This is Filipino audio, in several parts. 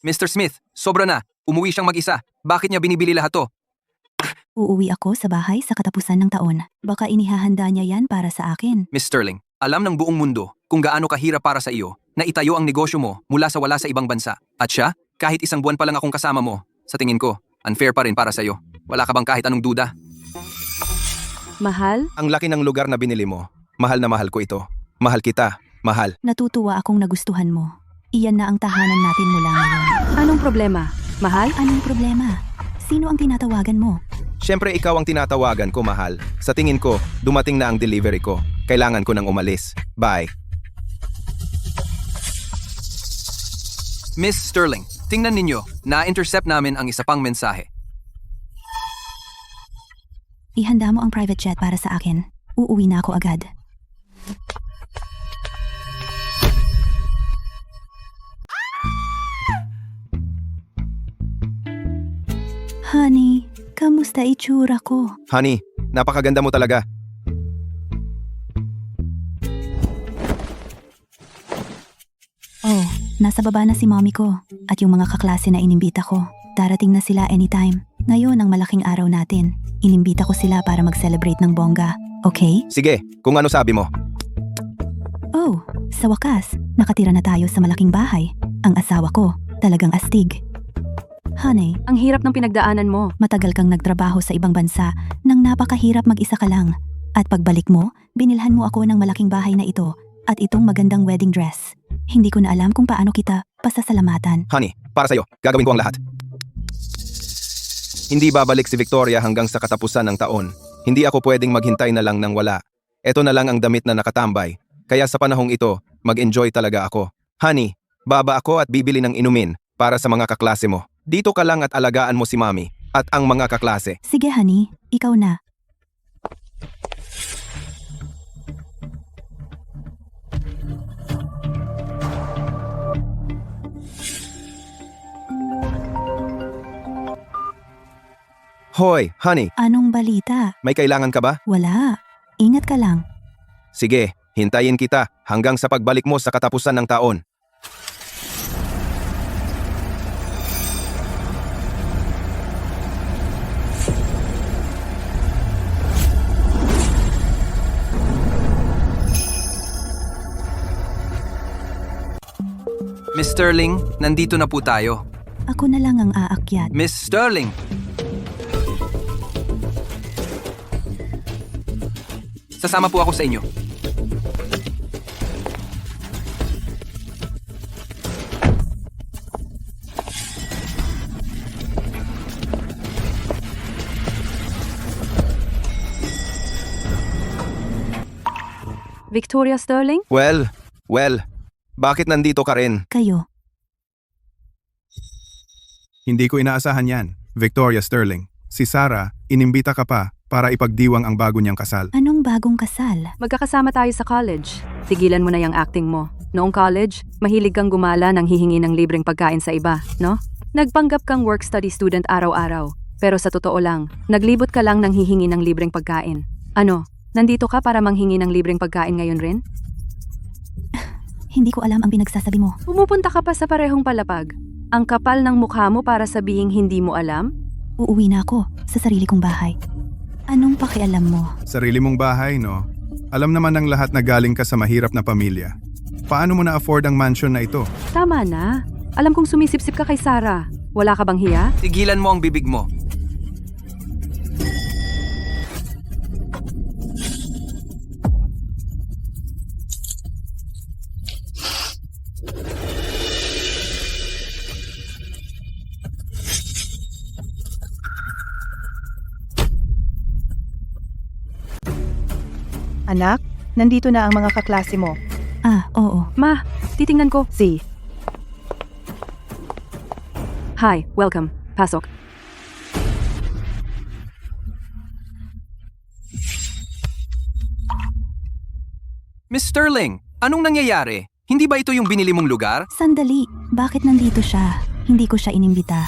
Mr. Smith, sobra na. Umuwi siyang mag-isa. Bakit niya binibili lahat to? Uuwi ako sa bahay sa katapusan ng taon. Baka inihahanda niya yan para sa akin. Miss Sterling, alam ng buong mundo kung gaano kahirap para sa iyo na itayo ang negosyo mo mula sa wala sa ibang bansa. At siya, kahit isang buwan pa lang akong kasama mo, sa tingin ko, unfair pa rin para sa iyo. Wala ka bang kahit anong duda? Mahal? Ang laki ng lugar na binili mo. Mahal na mahal ko ito. Mahal kita. Mahal. Natutuwa akong nagustuhan mo. Iyan na ang tahanan natin mula ngayon. Anong problema? Mahal? Anong problema? Sino ang tinatawagan mo? Siyempre ikaw ang tinatawagan ko, mahal. Sa tingin ko, dumating na ang delivery ko. Kailangan ko nang umalis. Bye. Miss Sterling, tingnan ninyo, na-intercept namin ang isa pang mensahe. Ihanda mo ang private jet para sa akin. Uuwi na ako agad. Honey, kamusta itsura ko? Honey, napakaganda mo talaga. Oh, nasa baba na si mommy ko at yung mga kaklase na inimbita ko. Darating na sila anytime. Ngayon ang malaking araw natin. Inimbita ko sila para mag-celebrate ng bongga. Okay? Sige, kung ano sabi mo. Oh, sa wakas, nakatira na tayo sa malaking bahay. Ang asawa ko, talagang astig. Honey, Ang hirap ng pinagdaanan mo. matagal kang nagtrabaho sa ibang bansa nang napakahirap mag-isa ka lang. At pagbalik mo, binilhan mo ako ng malaking bahay na ito at itong magandang wedding dress. Hindi ko na alam kung paano kita pasasalamatan. Honey, para sa'yo, gagawin ko ang lahat. Hindi babalik si Victoria hanggang sa katapusan ng taon. Hindi ako pwedeng maghintay na lang ng wala. Ito na lang ang damit na nakatambay. Kaya sa panahong ito, mag-enjoy talaga ako. Honey, baba ako at bibili ng inumin para sa mga kaklase mo. Dito ka lang at alagaan mo si Mami at ang mga kaklase. Sige honey, ikaw na. Hoy, honey, Anong balita? may kailangan ka ba? Wala. Ingat ka lang. Sige, hintayin kita hanggang sa pagbalik mo sa katapusan ng taon. Miss Sterling, nandito na po tayo. Ako na lang ang aakyat. Miss Sterling! Sasama po ako sa inyo. Victoria Sterling? Well, bakit nandito ka rin? Kayo. Hindi ko inaasahan yan, Victoria Sterling. Si Sarah, inimbita ka pa para ipagdiwang ang bago niyang kasal. Anong bagong kasal? Magkakasama tayo sa college. Tigilan mo na yung acting mo. Noong college, mahilig kang gumala nang hihingi ng libreng pagkain sa iba, no? Nagpanggap kang work-study student araw-araw. Pero sa totoo lang, naglibot ka lang nang hihingi ng libreng pagkain. Ano, nandito ka para manghingi ng libreng pagkain ngayon rin? Hindi ko alam ang pinagsasabi mo. Pumupunta ka pa sa parehong palapag. Ang kapal ng mukha mo para sabihing hindi mo alam? Uuwi na ako sa sarili kong bahay. Anong pakialam mo? Sarili mong bahay, no? Alam naman ng lahat na galing ka sa mahirap na pamilya. Paano mo na-afford ang mansion na ito? Tama na. Alam kong sumisipsip ka kay Sarah. Wala ka bang hiya? Tigilan mo ang bibig mo. Anak, nandito na ang mga kaklase mo. Ah, oo. Ma, titingnan ko. Z. Hi, welcome. Pasok. Miss Sterling, anong nangyayari? Hindi ba ito yung binili mong lugar? Sandali, bakit nandito siya? Hindi ko siya inimbita.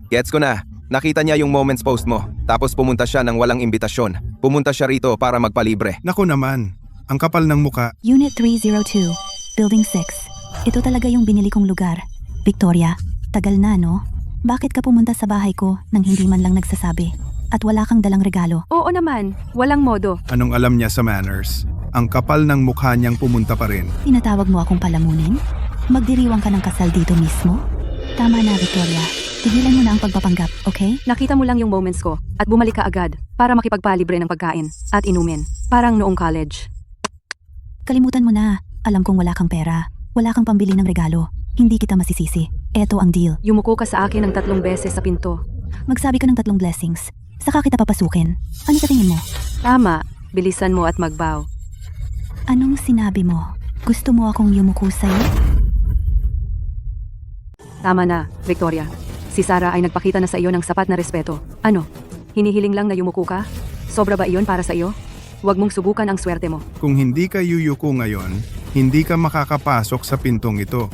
Gets ko na. Nakita niya yung moments post mo. Tapos pumunta siya ng walang imbitasyon. Pumunta siya rito para magpalibre. Naku naman, ang kapal ng muka. Unit 302, Building 6. Ito talaga yung binili kong lugar. Victoria, tagal na no? Bakit ka pumunta sa bahay ko nang hindi man lang nagsasabi? At wala kang dalang regalo? Oo naman, walang modo. Anong alam niya sa manners? Ang kapal ng mukha niyang pumunta pa rin. Tinatawag mo akong palamunin? Magdiriwang ka ng kasal dito mismo? Tama na, Victoria. Tigilan mo na ang pagpapanggap, okay? Nakita mo lang yung moments ko at bumalik ka agad para makipagpalibre ng pagkain at inumin. Parang noong college. Kalimutan mo na. Alam kong wala kang pera. Wala kang pambili ng regalo. Hindi kita masisisi. Eto ang deal. Yumuko ka sa akin ng 3 beses sa pinto. Magsabi ka ng 3 blessings. Saka kita papasukin. Ano sa tingin mo? Tama, bilisan mo at magbow. Anong sinabi mo? Gusto mo akong yumuko sa'yo? Tama na, Victoria. Si Sarah ay nagpakita na sa iyo ng sapat na respeto. Ano? Hinihiling lang na yumuko ka? Sobra ba iyon para sa iyo? Huwag mong subukan ang swerte mo. Kung hindi ka yuyuko ngayon, hindi ka makakapasok sa pintong ito.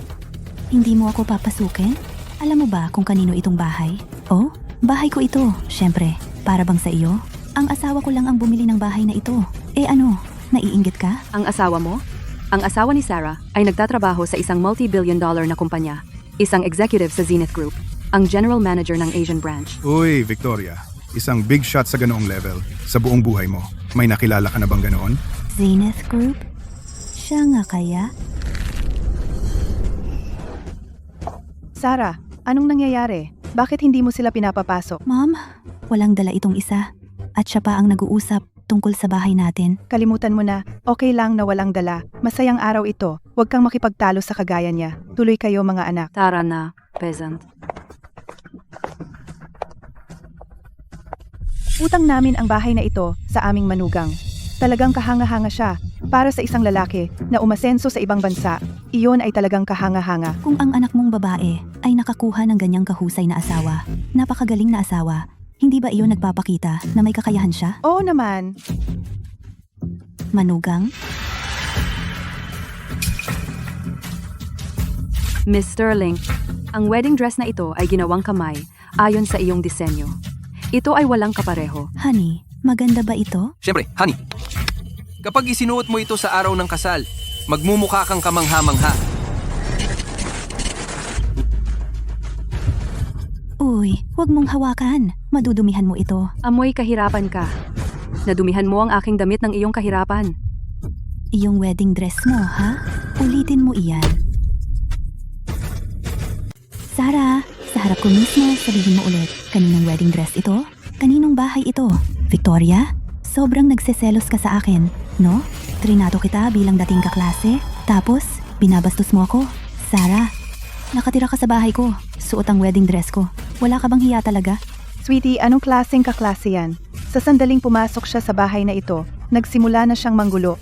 Hindi mo ako papasukin? Alam mo ba kung kanino itong bahay? Oh, bahay ko ito. Siyempre, para bang sa iyo? Ang asawa ko lang ang bumili ng bahay na ito. Eh ano, naiinggit ka? Ang asawa mo? Ang asawa ni Sarah ay nagtatrabaho sa isang multi-billion-dollar na kumpanya. Isang executive sa Zenith Group. Ang general manager ng Asian branch. Uy, Victoria. Isang big shot sa ganoong level. Sa buong buhay mo. May nakilala ka na bang ganoon? Zenith Group? Siya nga kaya? Sarah, anong nangyayari? Bakit hindi mo sila pinapapasok? Mom, walang dala itong isa. At siya pa ang nag-uusap tungkol sa bahay natin. Kalimutan mo na, okay lang na walang dala. Masayang araw ito. Huwag kang makipagtalo sa kagaya niya. Tuloy kayo mga anak. Tara na, peasant. Utang namin ang bahay na ito sa aming manugang. Talagang kahanga-hanga siya para sa isang lalaki na umasenso sa ibang bansa. Iyon ay talagang kahanga-hanga. Kung ang anak mong babae ay nakakuha ng ganyang kahusay na asawa, napakagaling na asawa, hindi ba iyon nagpapakita na may kakayahan siya? Oo naman. Manugang? Miss Sterling, ang wedding dress na ito ay ginawang kamay ayon sa iyong disenyo. Ito ay walang kapareho. Honey, maganda ba ito? Siyempre, honey. Kapag isinuot mo ito sa araw ng kasal, magmumukha kang kamangha-mangha. Uy, huwag mong hawakan. Madudumihan mo ito. Amoy kahirapan ka. Nadumihan mo ang aking damit ng iyong kahirapan. Iyong wedding dress mo, ha? Ulitin mo iyan. Sarah, sa harap ko mismo, sabihin mo ulit. Kaninong wedding dress ito? Kaninong bahay ito? Victoria? Sobrang nagseselos ka sa akin, no? Trinato kita bilang dating kaklase. Tapos, binabastos mo ako. Sarah, nakatira ka sa bahay ko. Suot ang wedding dress ko. Wala ka bang hiya talaga? Sweetie, anong klaseng kaklase yan? Sa sandaling pumasok siya sa bahay na ito, nagsimula na siyang manggulo.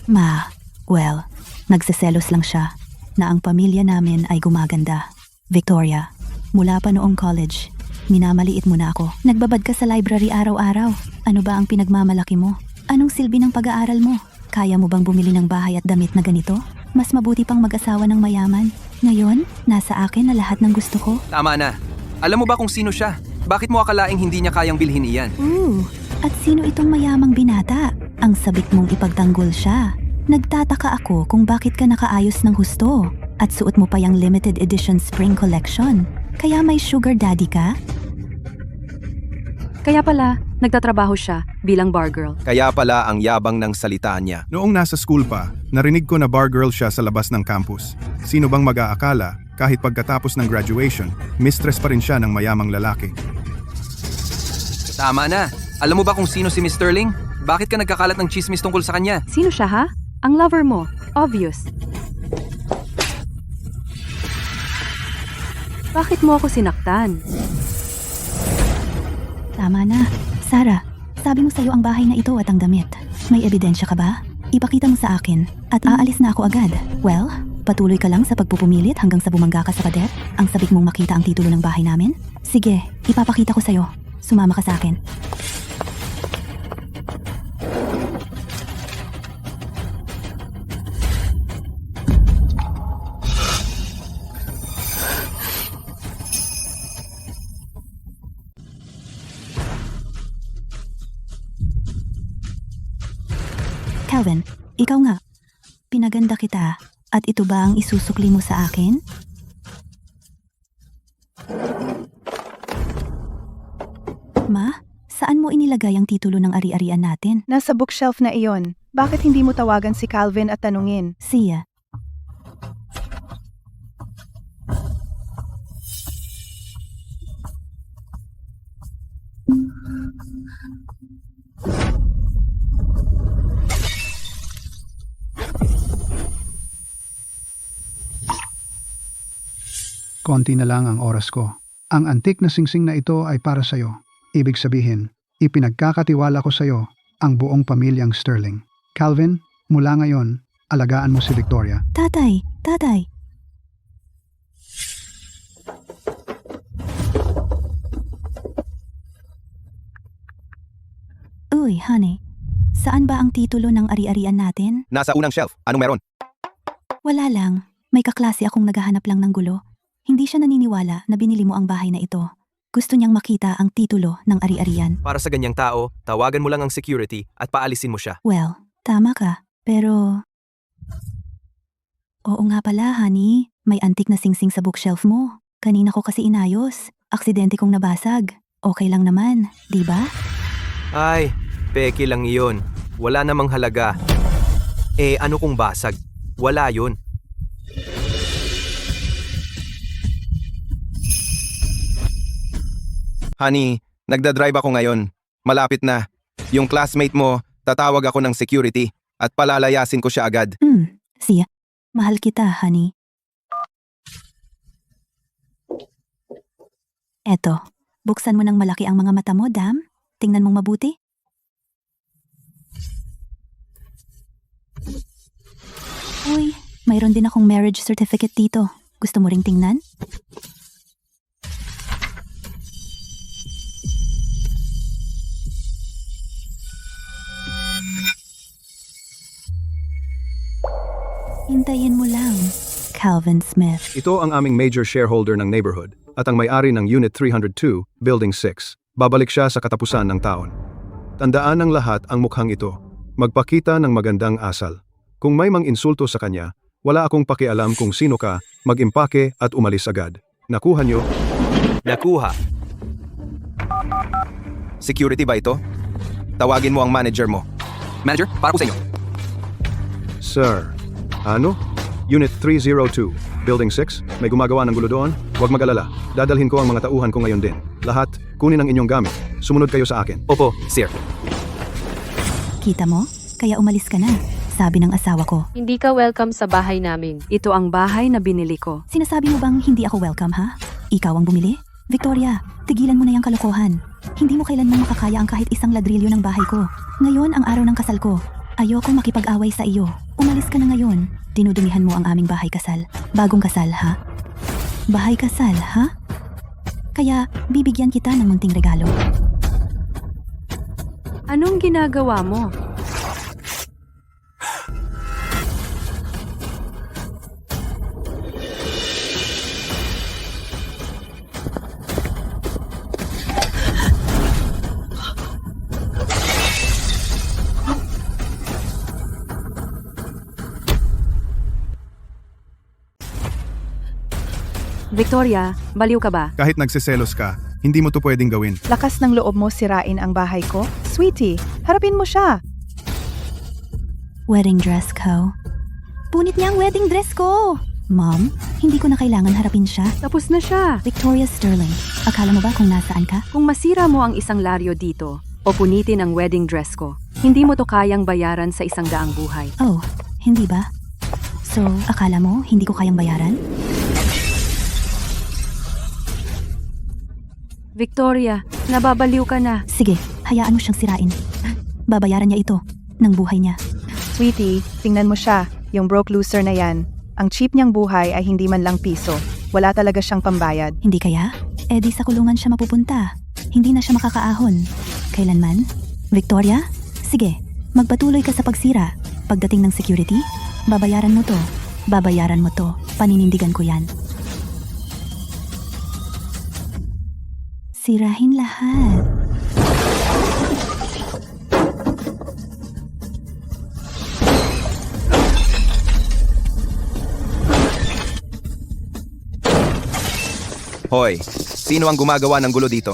Well, nagseselos lang siya na ang pamilya namin ay gumaganda. Victoria, mula pa noong college, minamaliit mo na ako. Nagbabad ka sa library araw-araw. Ano ba ang pinagmamalaki mo? Anong silbi ng pag-aaral mo? Kaya mo bang bumili ng bahay at damit na ganito? Mas mabuti pang mag-asawa ng mayaman. Ngayon, nasa akin na lahat ng gusto ko. Tama na. Alam mo ba kung sino siya? Bakit mo akalaing hindi niya kayang bilhin iyan? At sino itong mayamang binata? Ang sabik mong ipagtanggol siya. Nagtataka ako kung bakit ka nakaayos ng husto at suot mo pa yung limited edition spring collection. Kaya may sugar daddy ka? Kaya pala, nagtatrabaho siya bilang bar girl. Kaya pala ang yabang ng salita niya. Noong nasa school pa, narinig ko na bar girl siya sa labas ng campus. Sino bang mag-aakala, kahit pagkatapos ng graduation, mistress pa rin siya ng mayamang lalaki. Tama na. Alam mo ba kung sino si Miss Sterling? Bakit ka nagkakalat ng chismis tungkol sa kanya? Sino siya ha? Ang lover mo. Obvious. Bakit mo ako sinaktan? Tama na. Sarah, sabi mo sa'yo ang bahay na ito at ang damit. May ebidensya ka ba? Ipakita mo sa akin at aalis na ako agad. Well, patuloy ka lang sa pagpupumilit hanggang sa bumangga ka sa pader? Ang sabik mong makita ang titulo ng bahay namin? Sige, ipapakita ko sa'yo. Sumama ka sa akin. Calvin, ikaw nga. Pinaganda kita At ito ba ang isusukli mo sa akin? Ma, saan mo inilagay ang titulo ng ari-arian natin? Nasa bookshelf na iyon. Bakit hindi mo tawagan si Calvin at tanungin? Siya. Konti na lang ang oras ko. Ang antik na singsing na ito ay para sa'yo. Ibig sabihin, ipinagkakatiwala ko sa'yo ang buong pamilyang Sterling. Calvin, mula ngayon, alagaan mo si Victoria. Tatay, tatay. Uy, honey. Saan ba ang titulo ng ari-arian natin? Nasa unang shelf. Anong meron? Wala lang. May kaklase akong naghahanap lang ng gulo. Hindi siya naniniwala na binili mo ang bahay na ito. Gusto niyang makita ang titulo ng ari-arian. Para sa ganyang tao, tawagan mo lang ang security at paalisin mo siya. Well, tama ka. Pero... Oo nga pala, honey. May antik na singsing sa bookshelf mo. Kanina ko kasi inayos. Aksidente kong nabasag. Okay lang naman, di ba? Ay, peke lang iyon. Wala namang halaga. Eh, ano kung basag? Wala yun. Honey, nagdadrive ako ngayon. Malapit na. Yung classmate mo, tatawag ako ng security at palalayasin ko siya agad. Siya. Mahal kita, honey. Eto, buksan mo ng malaki ang mga mata mo, Dam. Tingnan mong mabuti. Uy, mayroon din akong marriage certificate dito. Gusto mo ring tingnan? Hintayin mo lang, Calvin Smith. Ito ang aming major shareholder ng neighborhood at ang may-ari ng Unit 302, Building 6. Babalik siya sa katapusan ng taon. Tandaan ng lahat ang mukhang ito. Magpakita ng magandang asal. Kung may mang-insulto sa kanya, wala akong pakialam kung sino ka, mag-impake at umalis agad. Nakuha nyo? Nakuha. Security ba ito? Tawagin mo ang manager mo. Manager, para po sa inyo. Sir. Ano? Unit 302, Building 6, may gumagawa ng gulo doon? Huwag mag-alala, dadalhin ko ang mga tauhan ko ngayon din. Lahat, kunin ang inyong gamit. Sumunod kayo sa akin. Opo, sir. Kita mo? Kaya umalis ka na. Sabi ng asawa ko. Hindi ka welcome sa bahay namin. Ito ang bahay na binili ko. Sinasabi mo bang hindi ako welcome, ha? Ikaw ang bumili? Victoria, tigilan mo na yung kalokohan. Hindi mo kailanman makakaya ang kahit isang ladrilyo ng bahay ko. Ngayon ang araw ng kasal ko. Ayoko makipag-away sa iyo. Umalis ka na ngayon. Dinudumihan mo ang aming bahay kasal. Bagong kasal, ha? Bahay kasal, ha? Kaya bibigyan kita ng munting regalo. Anong ginagawa mo? Victoria, baliw ka ba? Kahit nagseselos ka, hindi mo to pwedeng gawin. Lakas ng loob mo sirain ang bahay ko? Sweetie, harapin mo siya. Wedding dress ko. Punit niya ang wedding dress ko! Mom, hindi ko na kailangan harapin siya. Tapos na siya. Victoria Sterling, akala mo ba kung nasaan ka? Kung masira mo ang isang laryo dito o punitin ang wedding dress ko, hindi mo to kayang bayaran sa 100 buhay. Oh, hindi ba? So, akala mo hindi ko kayang bayaran? Victoria, nababaliw ka na. Sige, hayaan mo siyang sirain. Babayaran niya ito ng buhay niya. Sweetie, tingnan mo siya. Yung broke loser na yan. Ang cheap niyang buhay ay hindi man lang piso. Wala talaga siyang pambayad. Hindi kaya? Eh di sa kulungan siya mapupunta. Hindi na siya makakaahon. Kailanman? Victoria? Sige, magpatuloy ka sa pagsira. Pagdating ng security, babayaran mo to. Babayaran mo to. Paninindigan ko yan. Sirahin lahat. Hoy, sino ang gumagawa ng gulo dito?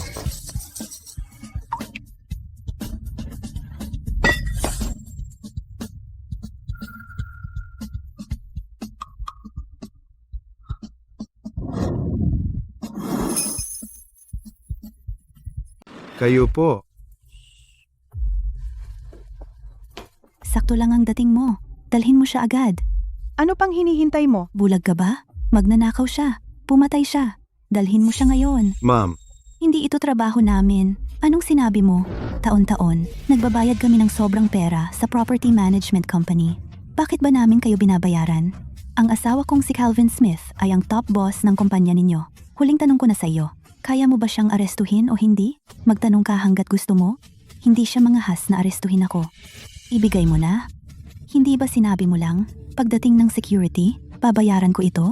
Kayo po. Sakto lang ang dating mo. Dalhin mo siya agad. Ano pang hinihintay mo? Bulag ka ba? Magnanakaw siya. Pumatay siya. Dalhin mo siya ngayon. Ma'am, Hindi ito trabaho namin. Anong sinabi mo? Taon-taon, nagbabayad kami ng sobrang pera sa property management company. Bakit ba namin kayo binabayaran? Ang asawa kong si Calvin Smith ay ang top boss ng kumpanya ninyo. Huling tanong ko na sa iyo, kaya mo ba siyang arestuhin o hindi? Magtanong ka hanggat gusto mo? Hindi siya mangahas na arestuhin ako. Ibigay mo na? Hindi ba sinabi mo lang, pagdating ng security, babayaran ko ito?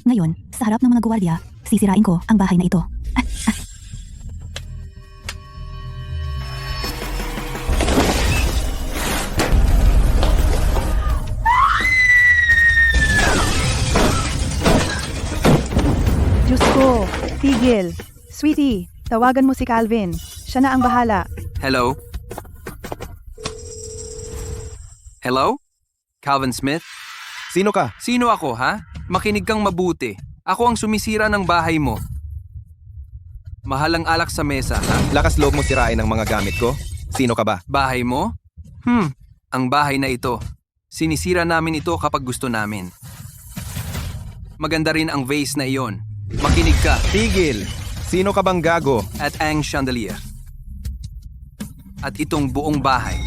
Ngayon, sa harap ng mga gwardiya, sisirain ko ang bahay na ito. Diyos ko, tigil. Sweetie, tawagan mo si Calvin. Siya na ang bahala. Hello? Hello? Calvin Smith? Sino ka? Sino ako, ha? Makinig kang mabuti. Ako ang sumisira ng bahay mo. Mahal ang alak sa mesa, ha? Lakas loob mo sirain ang mga gamit ko? Sino ka ba? Bahay mo? Ang bahay na ito. Sinisira namin ito kapag gusto namin. Maganda rin ang vase na iyon. Makinig ka Tigil! Sino ka bang gago? at ang chandelier. At itong buong bahay.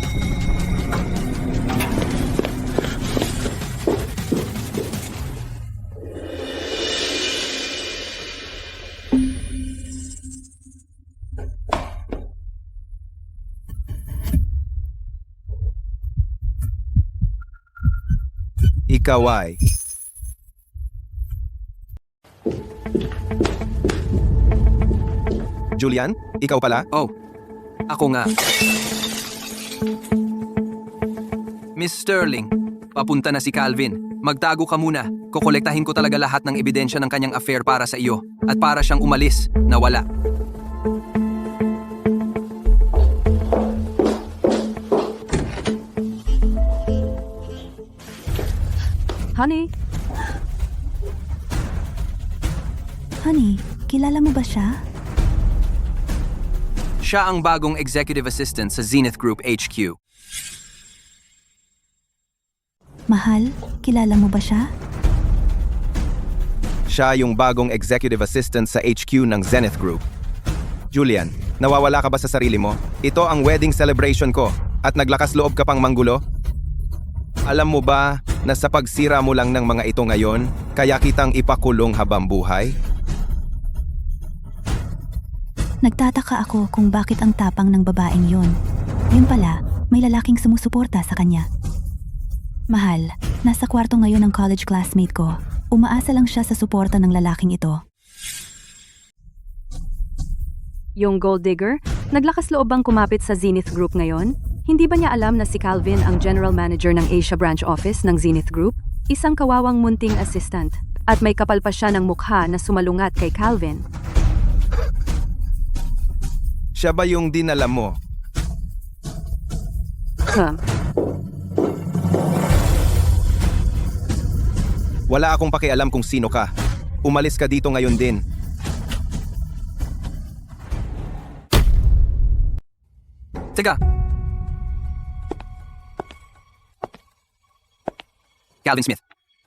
Ikaw ay... Julian? Ikaw pala? Oh, ako nga. Miss Sterling, papunta na si Calvin. Magtago ka muna. Kokolektahin ko talaga lahat ng ebidensya ng kanyang affair para sa iyo. At para siyang umalis, nawala. Honey, Honey, kilala mo ba siya? Siya ang bagong executive assistant sa Zenith Group HQ. Mahal, kilala mo ba siya? Siya yung bagong executive assistant sa HQ ng Zenith Group. Julian, nawawala ka ba sa sarili mo? Ito ang wedding celebration ko at naglakas loob ka pang manggulo? Alam mo ba na sa pagsira mo lang ng mga ito ngayon, kaya kitang ipakulong habang buhay? Nagtataka ako kung bakit ang tapang ng babaeng yon. Yun pala, may lalaking sumusuporta sa kanya. Mahal, nasa kwarto ngayon ng college classmate ko. Umaasa lang siya sa suporta ng lalaking ito. yung gold digger, naglakas loob bang kumapit sa Zenith Group ngayon? Hindi ba niya alam na si Calvin ang general manager ng Asia branch office ng Zenith Group? Isang kawawang munting assistant. At may kapal pa siya ng mukha na sumalungat kay Calvin. Siya ba yung dinala mo? Wala akong pakialam kung sino ka. Umalis ka dito ngayon din. Teka! Calvin Smith,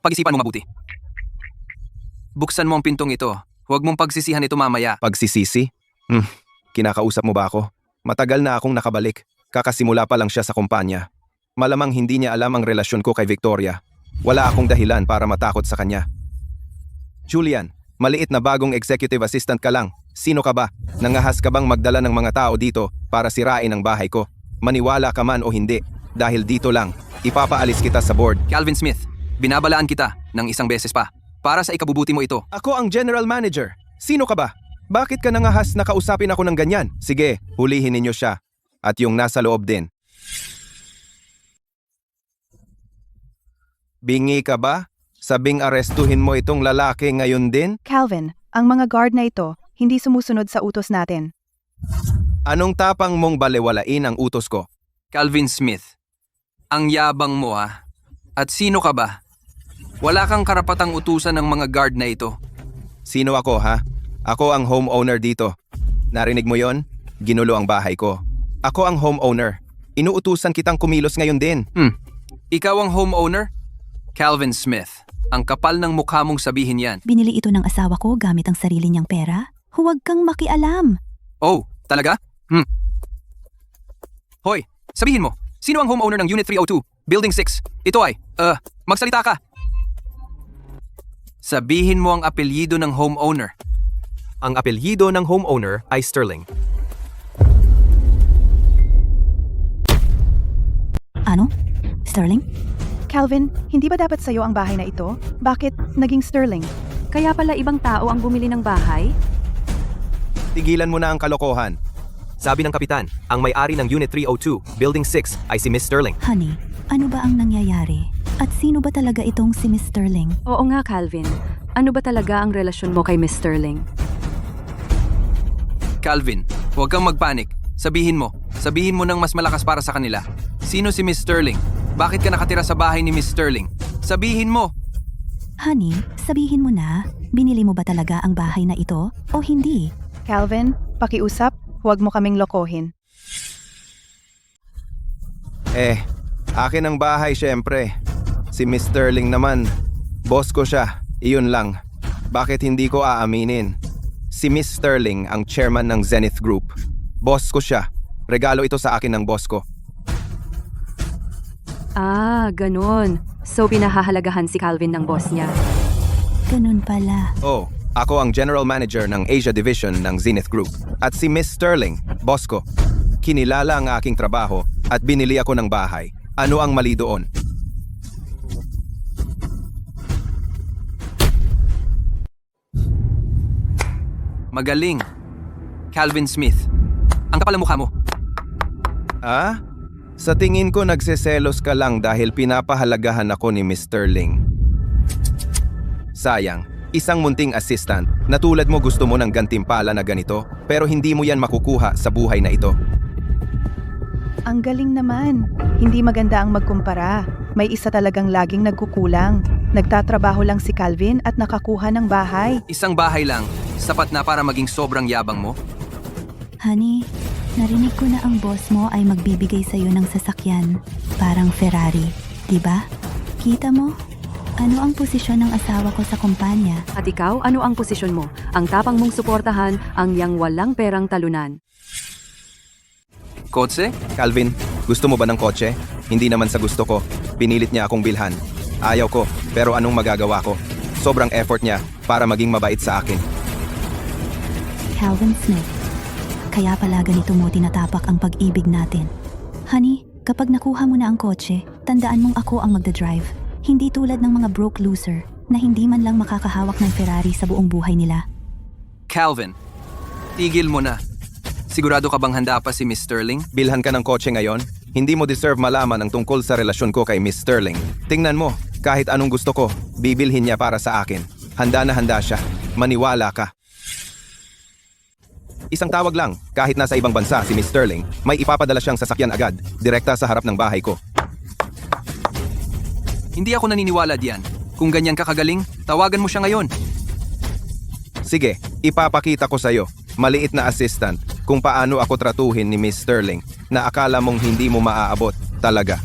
pag-isipan mo mabuti. Buksan mo ang pintong ito. Huwag mong pagsisihan ito mamaya. Pagsisisi? Kinakausap mo ba ako? Matagal na akong nakabalik. Kakasimula pa lang siya sa kumpanya. Malamang hindi niya alam ang relasyon ko kay Victoria. Wala akong dahilan para matakot sa kanya. Julian, maliit na bagong executive assistant ka lang. Sino ka ba? Nangahas ka bang magdala ng mga tao dito para sirain ang bahay ko? Maniwala ka man o hindi, dahil dito lang, ipapaalis kita sa board. Calvin Smith, binabalaan kita ng isang beses pa. Para sa ikabubuti mo ito. Ako ang general manager. Sino ka ba? Bakit ka nangahas na kausapin ako ng ganyan? Sige, hulihin ninyo siya. At yung nasa loob din. Bingi ka ba? Sabing arestuhin mo itong lalaki ngayon din? Calvin, Ang mga guard na ito, hindi sumusunod sa utos natin. Anong tapang mong balewalain ang utos ko? Calvin Smith, ang yabang mo ha. At sino ka ba? Wala kang karapatang utusan ng mga guard na ito. Sino ako ha? Ako ang homeowner dito. Narinig mo yon? Ginulo ang bahay ko. Ako ang homeowner. Inuutusan kitang kumilos ngayon din. Ikaw ang homeowner? Calvin Smith, ang kapal ng mukha mong sabihin yan. Binili ito ng asawa ko gamit ang sarili niyang pera. Huwag kang makialam. Oh, talaga? Hoy, sabihin mo, sino ang homeowner ng Unit 302, Building 6? Ito ay, magsalita ka. Sabihin mo ang apelyido ng homeowner. Ang apelyido ng homeowner ay Sterling. Ano? Sterling? Calvin, hindi ba dapat sa'yo ang bahay na ito? Bakit naging Sterling? Kaya pala ibang tao ang bumili ng bahay? Tigilan mo na ang kalokohan. Sabi ng kapitan, ang may-ari ng Unit 302, Building 6 ay si Miss Sterling. Honey, ano ba ang nangyayari? At sino ba talaga itong si Miss Sterling? Oo nga, Calvin. Ano ba talaga ang relasyon mo kay Miss Sterling? Calvin, huwag kang magpanik. Sabihin mo ng mas malakas para sa kanila. Sino si Miss Sterling? Bakit ka nakatira sa bahay ni Miss Sterling? Sabihin mo! Honey, sabihin mo na, binili mo ba talaga ang bahay na ito o hindi? Calvin, pakiusap, huwag mo kaming lokohin. Akin ang bahay syempre. Si Miss Sterling naman, boss ko siya, iyon lang. Bakit hindi ko aaminin? Si Miss Sterling ang chairman ng Zenith Group. Boss ko siya. Regalo ito sa akin ng boss ko. Ah, ganun. So pinahahalagahan si Calvin ng boss niya. Ganun pala. Oh, ako ang general manager ng Asia Division ng Zenith Group. At si Miss Sterling, boss ko. Kinilala ang aking trabaho at binili ako ng bahay. Ano ang mali doon? Magaling. Calvin Smith, ang kapal ng mukha mo. Ah? Sa tingin ko nagseselos ka lang dahil pinapahalagahan ako ni Miss Sterling. Sayang, isang munting assistant na tulad mo gusto mo ng gantimpala na ganito pero hindi mo yan makukuha sa buhay na ito. Ang galing naman. Hindi maganda ang magkumpara. May isa talagang laging nagkukulang. Nagtatrabaho lang si Calvin at nakakuha ng bahay. Isang bahay lang, sapat na para maging sobrang yabang mo? Honey, narinig ko na ang boss mo ay magbibigay sa'yo ng sasakyan. Parang Ferrari, di ba? Kita mo? Ano ang posisyon ng asawa ko sa kumpanya? At ikaw, ano ang posisyon mo? Ang tapang mong suportahan ang yang walang perang talunan. Kotse? Calvin, gusto mo ba ng kotse? Hindi naman sa gusto ko. Pinilit niya akong bilhan. Ayaw ko, pero anong magagawa ko? Sobrang effort niya para maging mabait sa akin. Calvin Smith. Kaya pala ganito mo tinatapak ang pag-ibig natin. Honey, kapag nakuha mo na ang kotse, tandaan mong ako ang magdadrive. Hindi tulad ng mga broke loser na hindi man lang makakahawak ng Ferrari sa buong buhay nila. Calvin, tigil mo na. Sigurado ka bang handa pa si Miss Sterling? Bilhan ka ng kotse ngayon? Hindi mo deserve malaman ang tungkol sa relasyon ko kay Miss Sterling. Tingnan mo, kahit anong gusto ko, bibilhin niya para sa akin. Handa na handa siya. Maniwala ka. Isang tawag lang, kahit nasa ibang bansa si Miss Sterling, may ipapadala siyang sasakyan agad, direkta sa harap ng bahay ko. Hindi ako naniniwala diyan. Kung ganyan ka kagaling, tawagan mo siya ngayon. Sige, ipapakita ko sa'yo, maliit na assistant, kung paano ako tratuhin ni Miss Sterling na akala mong hindi mo maaabot talaga.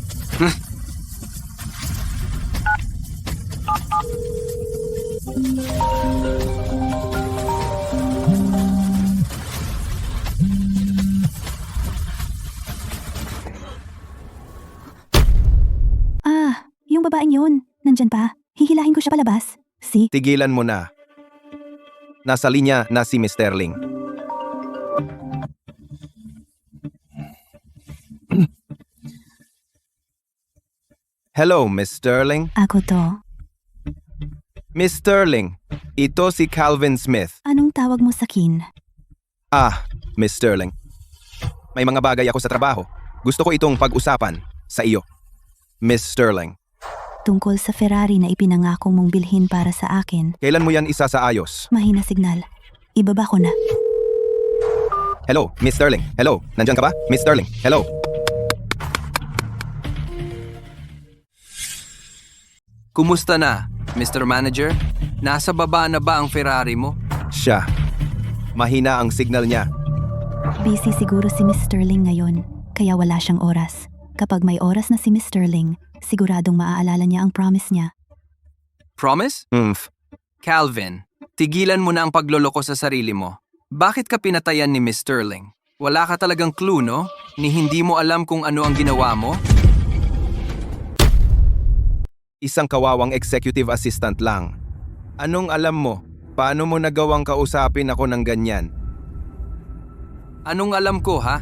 Yung babaeng yun, nandyan pa. Hihilahin ko siya palabas. Si, Tigilan mo na. Nasa linya na si Miss Sterling. Hello, Miss Sterling. ako to. Miss Sterling, ito si Calvin Smith. Anong tawag mo sa kin? Miss Sterling. May mga bagay ako sa trabaho. Gusto ko itong pag-usapan sa iyo. Miss Sterling. Tungkol sa Ferrari na ipinangako mong bilhin para sa akin. Kailan mo yan isa sa ayos? Mahina signal. Ibaba ko na. Hello, Miss Sterling. Hello, nandyan ka ba? Miss Sterling, hello. Kumusta na, Mr. Manager? Nasa baba na ba ang Ferrari mo? Siya. Mahina ang signal niya. Busy siguro si Miss Sterling ngayon, kaya wala siyang oras. Kapag may oras na si Miss Sterling, siguradong maaalala niya ang promise niya. Promise? Calvin, tigilan mo na ang pagloloko sa sarili mo. Bakit ka pinatayan ni Miss Sterling? Wala ka talagang clue, no? Ni hindi mo alam kung ano ang ginawa mo? Isang kawawang executive assistant lang. Anong alam mo? Paano mo nagawang kausapin ako ng ganyan? Anong alam ko, ha?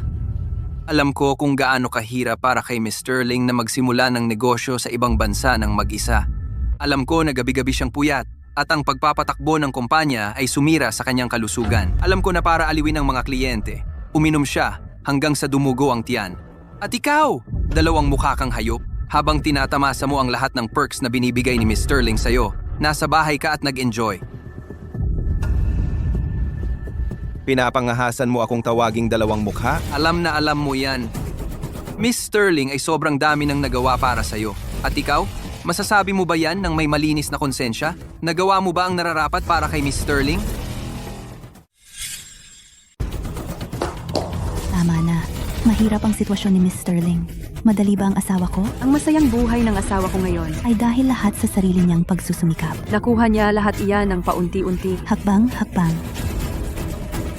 Alam ko kung gaano kahirap para kay Miss Sterling na magsimula ng negosyo sa ibang bansa ng mag-isa. Alam ko na gabi-gabi siyang puyat at ang pagpapatakbo ng kumpanya ay sumira sa kanyang kalusugan. Alam ko na para aliwin ang mga kliyente, uminom siya hanggang sa dumugo ang tiyan. At ikaw, dalawang mukha kang hayop, habang tinatamasa mo ang lahat ng perks na binibigay ni Miss Sterling sa'yo. Nasa bahay ka at nag-enjoy. Pinapangahasan mo akong tawaging dalawang mukha? Alam na alam mo yan. Miss Sterling ay sobrang dami ng nagawa para sa'yo. At ikaw, masasabi mo ba yan ng may malinis na konsensya? Nagawa mo ba ang nararapat para kay Miss Sterling? Tama na. Mahirap ang sitwasyon ni Miss Sterling. Madali ba ang asawa ko? Ang masayang buhay ng asawa ko ngayon. Ay dahil lahat sa sarili niyang pagsusumikap. Nakuha niya lahat iyan ng paunti-unti. Hakbang, hakbang.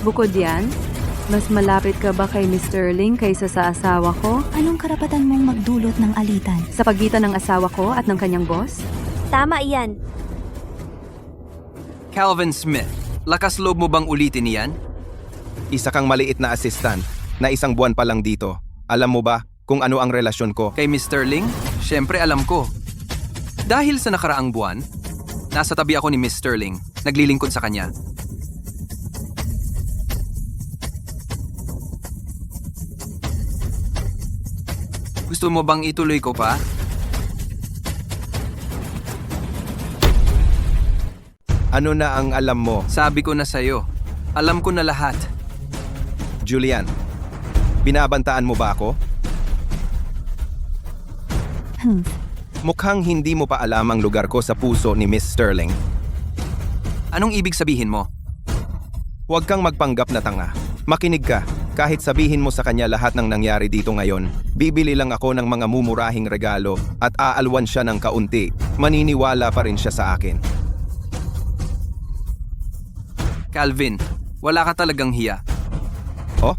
Bukod yan, mas malapit ka ba kay Miss Sterling kaysa sa asawa ko? Anong karapatan mong magdulot ng alitan? Sa pagitan ng asawa ko at ng kanyang boss? Tama iyan. Calvin Smith, lakas loob mo bang ulitin yan? Isa kang maliit na assistant na isang buwan pa lang dito. Alam mo ba kung ano ang relasyon ko? Kay Miss Sterling? Siyempre alam ko. Dahil sa nakaraang buwan, nasa tabi ako ni Miss Sterling, naglilingkod sa kanya. Gusto mo bang ituloy ko pa? Ano na ang alam mo, Sabi ko na sa'yo. Alam ko na lahat. Julian? Binabantaan mo ba ako? Mukhang hindi mo pa alam ang lugar ko sa puso ni Miss Sterling. Anong ibig sabihin mo? Huwag kang magpanggap na tanga. Makinig ka. Kahit sabihin mo sa kanya lahat ng nangyari dito ngayon, bibili lang ako ng mga mumurahing regalo at aalwan siya ng kaunti. Maniniwala pa rin siya sa akin. Calvin, wala ka talagang hiya. Oh?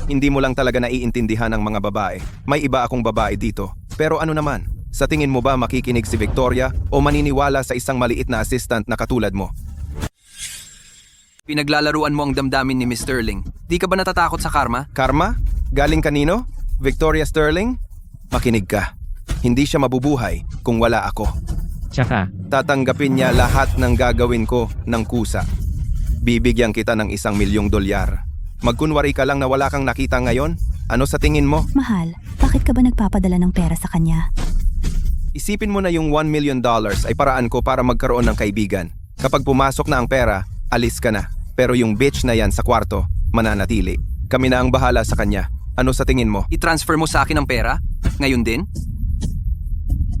Hindi mo lang talaga naiintindihan ang mga babae. May iba akong babae dito. Pero ano naman? Sa tingin mo ba makikinig si Victoria o maniniwala sa isang maliit na assistant na katulad mo? Pinaglalaruan mo ang damdamin ni Miss Sterling. Di ka ba natatakot sa karma? Karma? Galing kanino? Victoria Sterling? Makinig ka. Hindi siya mabubuhay kung wala ako. Tsaka, Tatanggapin niya lahat ng gagawin ko ng kusa. Bibigyan kita ng $1,000,000. Magkunwari ka lang na wala kang nakita ngayon? Ano sa tingin mo? Mahal, bakit ka ba nagpapadala ng pera sa kanya? Isipin mo na yung $1,000,000 ay paraan ko para magkaroon ng kaibigan. Kapag pumasok na ang pera, alis ka na. Pero yung bitch na yan sa kwarto, mananatili. Kami na ang bahala sa kanya. Ano sa tingin mo? I-transfer mo sa akin ang pera? Ngayon din?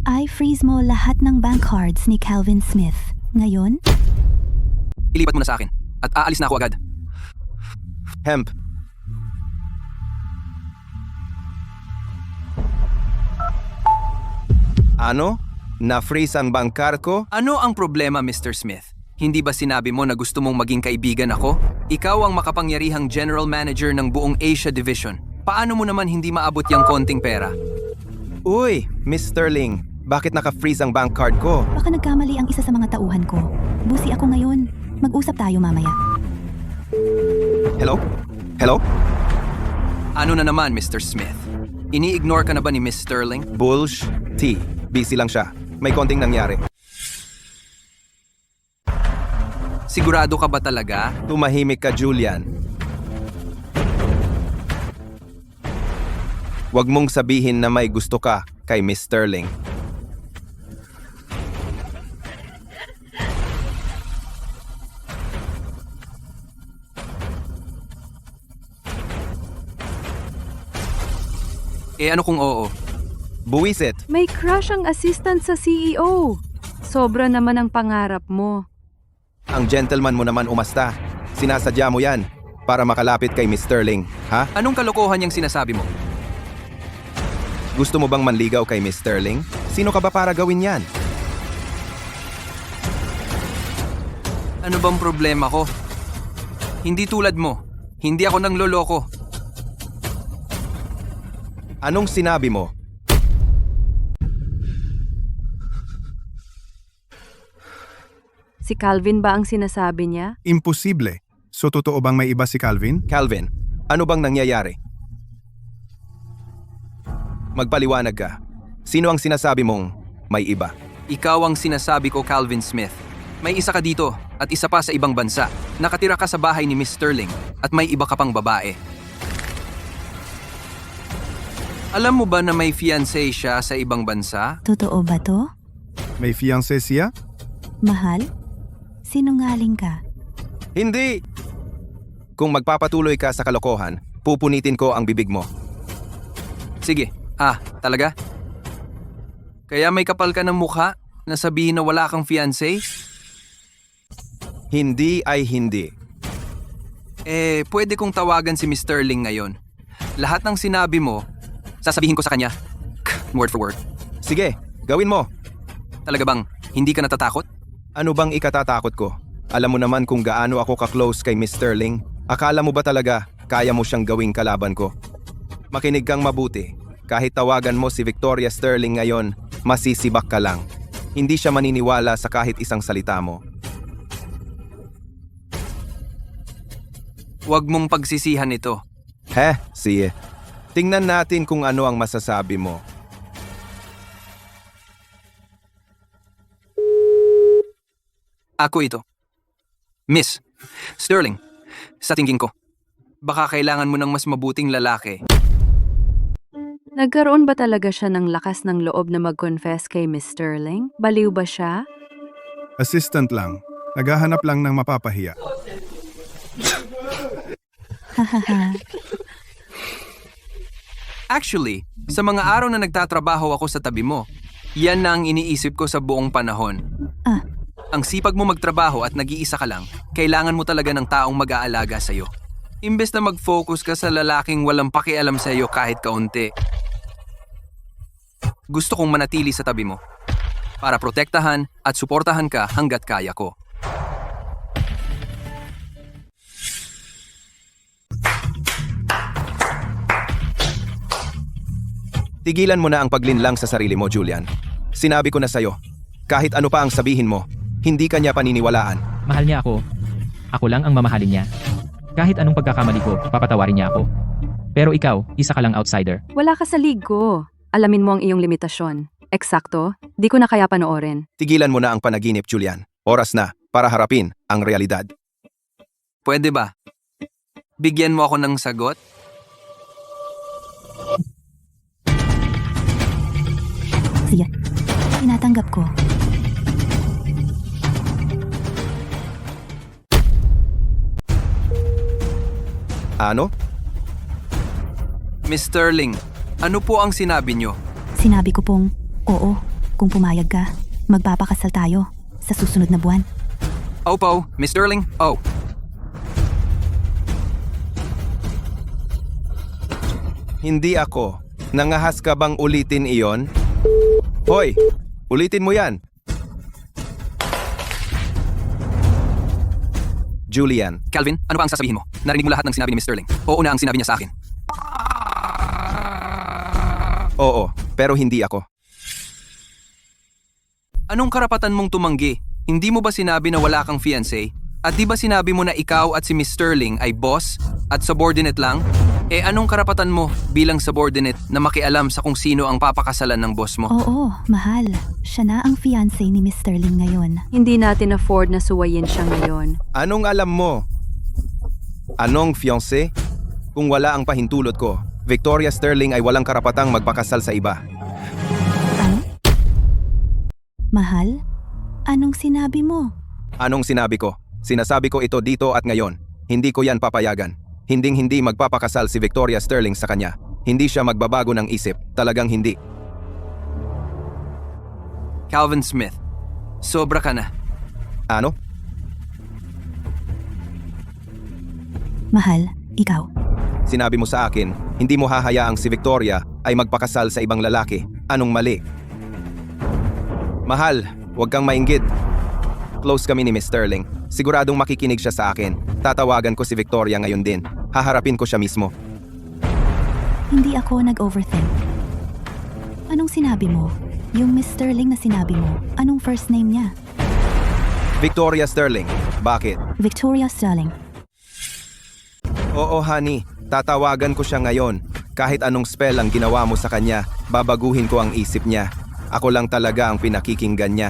I-freeze mo lahat ng bank cards ni Calvin Smith. Ngayon? Ilipat mo na sa akin. At aalis na ako agad. Hemp. Ano? Na-freeze ang bangkar ko? Ano ang problema, Mr. Smith? Hindi ba sinabi mo na gusto mong maging kaibigan ako? Ikaw ang makapangyarihang general manager ng buong Asia Division. Paano mo naman hindi maabot yung konting pera? Uy, Miss Sterling, bakit naka-freeze ang bank card ko? Baka nagkamali ang isa sa mga tauhan ko. Busi ako ngayon. Mag-usap tayo mamaya. Hello? Hello? Ano na naman, Mr. Smith? Ini-ignore ka na ba ni Miss Sterling? T. Busy lang siya. May konting nangyari. Sigurado ka ba talaga? Tumahimik ka, Julian. Huwag mong sabihin na may gusto ka kay Miss Sterling. Ano kung oo? Buwisit. May crush ang assistant sa CEO. Sobra naman ang pangarap mo. Ang gentleman mo naman umasta. Sinasadya mo yan para makalapit kay Miss Sterling, ha? Anong kalokohan yung sinasabi mo? Gusto mo bang manligaw kay Miss Sterling? Sino ka ba para gawin yan? Ano bang problema ko? Hindi tulad mo. Hindi ako nang loloko. Anong sinabi mo? Si Calvin ba ang sinasabi niya? Imposible. So totoo bang may iba si Calvin? Calvin, ano bang nangyayari? Magpaliwanag ka. Sino ang sinasabi mong may iba? Ikaw ang sinasabi ko, Calvin Smith. May isa ka dito at isa pa sa ibang bansa. Nakatira ka sa bahay ni Miss Sterling at may iba ka pang babae. Alam mo ba na may fiancé siya sa ibang bansa? Totoo ba to? May fiancé siya? Mahal? Sinungaling ka. Hindi! Kung magpapatuloy ka sa kalokohan, pupunitin ko ang bibig mo. Sige. Talaga? Kaya may kapal ka ng mukha na sabihin na wala kang fiancé? Hindi ay hindi. Pwede kong tawagan si Miss Sterling ngayon. Lahat ng sinabi mo, sasabihin ko sa kanya. Word for word. Sige, gawin mo. Talaga bang hindi ka natatakot? Ano bang ikatatakot ko? Alam mo naman kung gaano ako ka-close kay Miss Sterling. Akala mo ba talaga kaya mo siyang gawing kalaban ko? Makinig kang mabuti. Kahit tawagan mo si Victoria Sterling ngayon, masisibak ka lang. Hindi siya maniniwala sa kahit isang salita mo. Huwag mong pagsisihan ito. Sige. Tingnan natin kung ano ang masasabi mo. Ako ito. Miss Sterling, sa tingin ko, baka kailangan mo ng mas mabuting lalaki. Nagkaroon ba talaga siya ng lakas ng loob na mag-confess kay Miss Sterling? Baliw ba siya? Assistant lang. Naghahanap lang ng mapapahiya. Hahaha. Actually, sa mga araw na nagtatrabaho ako sa tabi mo, yan na ang iniisip ko sa buong panahon. Ang sipag mo magtrabaho at nag-iisa ka lang, kailangan mo talaga ng taong mag-aalaga sa'yo. Imbes na mag-focus ka sa lalaking walang pakialam sa'yo kahit kaunti. Gusto kong manatili sa tabi mo para protektahan at suportahan ka hanggat kaya ko. Tigilan mo na ang paglinlang sa sarili mo, Julian. Sinabi ko na sa'yo, kahit ano pa ang sabihin mo, hindi ka niya paniniwalaan. Mahal niya ako. Ako lang ang mamahalin niya. Kahit anong pagkakamali ko, papatawarin niya ako. Pero ikaw, isa ka lang outsider. Wala ka sa league ko. Alamin mo ang iyong limitasyon. Eksakto, di ko na kaya panoorin. Tigilan mo na ang panaginip, Julian. Oras na para harapin ang realidad. Pwede ba? Bigyan mo ako ng sagot? Sige. Tinatanggap ko. Ano? Miss Sterling, ano po ang sinabi niyo? Sinabi ko pong, oo, kung pumayag ka, magpapakasal tayo sa susunod na buwan. Opo, Miss Sterling, oh. Hindi ako. Nangahas ka bang ulitin iyon? Hoy, ulitin mo yan. Julian, Calvin, ano ba ang sasabihin mo? Narinig mo lahat ng sinabi ni Miss Sterling. Oo na ang sinabi niya sa akin. oo, pero hindi ako. Anong karapatan mong tumanggi? Hindi mo ba sinabi na wala kang fiancé? At di ba sinabi mo na ikaw at si Miss Sterling ay boss at subordinate lang? Anong karapatan mo bilang subordinate na makialam sa kung sino ang papakasalan ng boss mo? Oo, mahal. Siya na ang fiancé ni Miss Sterling ngayon. Hindi natin afford na suwayin siya ngayon. Anong alam mo? Anong fiancé? Kung wala ang pahintulot ko, Victoria Sterling ay walang karapatang magpakasal sa iba. Ano? Mahal? Anong sinabi mo? Anong sinabi ko? Sinasabi ko ito dito at ngayon. Hindi ko yan papayagan. Hinding-hindi magpapakasal si Victoria Sterling sa kanya. Hindi siya magbabago ng isip, talagang hindi. Calvin Smith, sobra ka na. Ano? Mahal, ikaw. Sinabi mo sa akin, hindi mo hahayaang si Victoria ay magpakasal sa ibang lalaki. Anong mali? Mahal, huwag kang mainggit. Close kami ni Miss Sterling. Siguradong makikinig siya sa akin. Tatawagan ko si Victoria ngayon din. Haharapin ko siya mismo. Hindi ako nag-overthink. Anong sinabi mo? Yung Miss Sterling na sinabi mo, anong first name niya? Victoria Sterling, bakit? Victoria Sterling. Oo, honey. Tatawagan ko siya ngayon. Kahit anong spell ang ginawa mo sa kanya, babaguhin ko ang isip niya. Ako lang talaga ang pinakikinggan niya.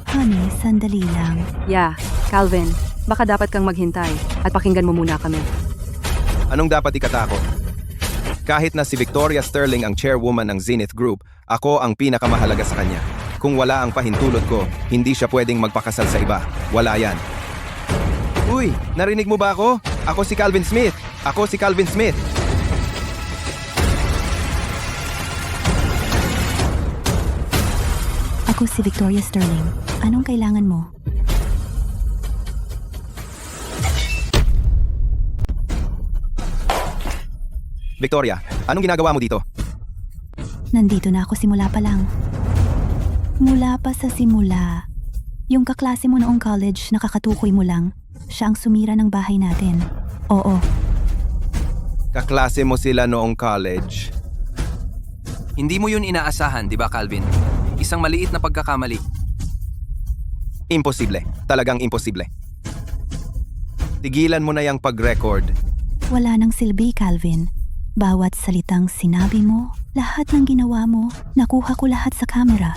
Honey, sandali lang. Yeah, Calvin, baka dapat kang maghintay at pakinggan mo muna kami. Anong dapat ikatakot? Kahit na si Victoria Sterling ang chairwoman ng Zenith Group, ako ang pinakamahalaga sa kanya. Kung wala ang pahintulot ko, hindi siya pwedeng magpakasal sa iba. Wala yan. Uy, narinig mo ba ako? Ako si Calvin Smith. Ako si Calvin Smith. Ako si Victoria Sterling. Anong kailangan mo? Victoria, anong ginagawa mo dito? Nandito na ako simula pa lang. Mula pa sa simula. Yung kaklase mo noong college, nakakatukoy mo lang. Siya ang sumira ng bahay natin. Oo, Kaklase mo sila noong college. Hindi mo yun inaasahan, di ba Calvin? Isang maliit na pagkakamali. Imposible. Talagang imposible. Tigilan mo na yung pag-record. wala nang silbi, Calvin. Bawat salitang sinabi mo, lahat ng ginawa mo, nakuha ko lahat sa camera.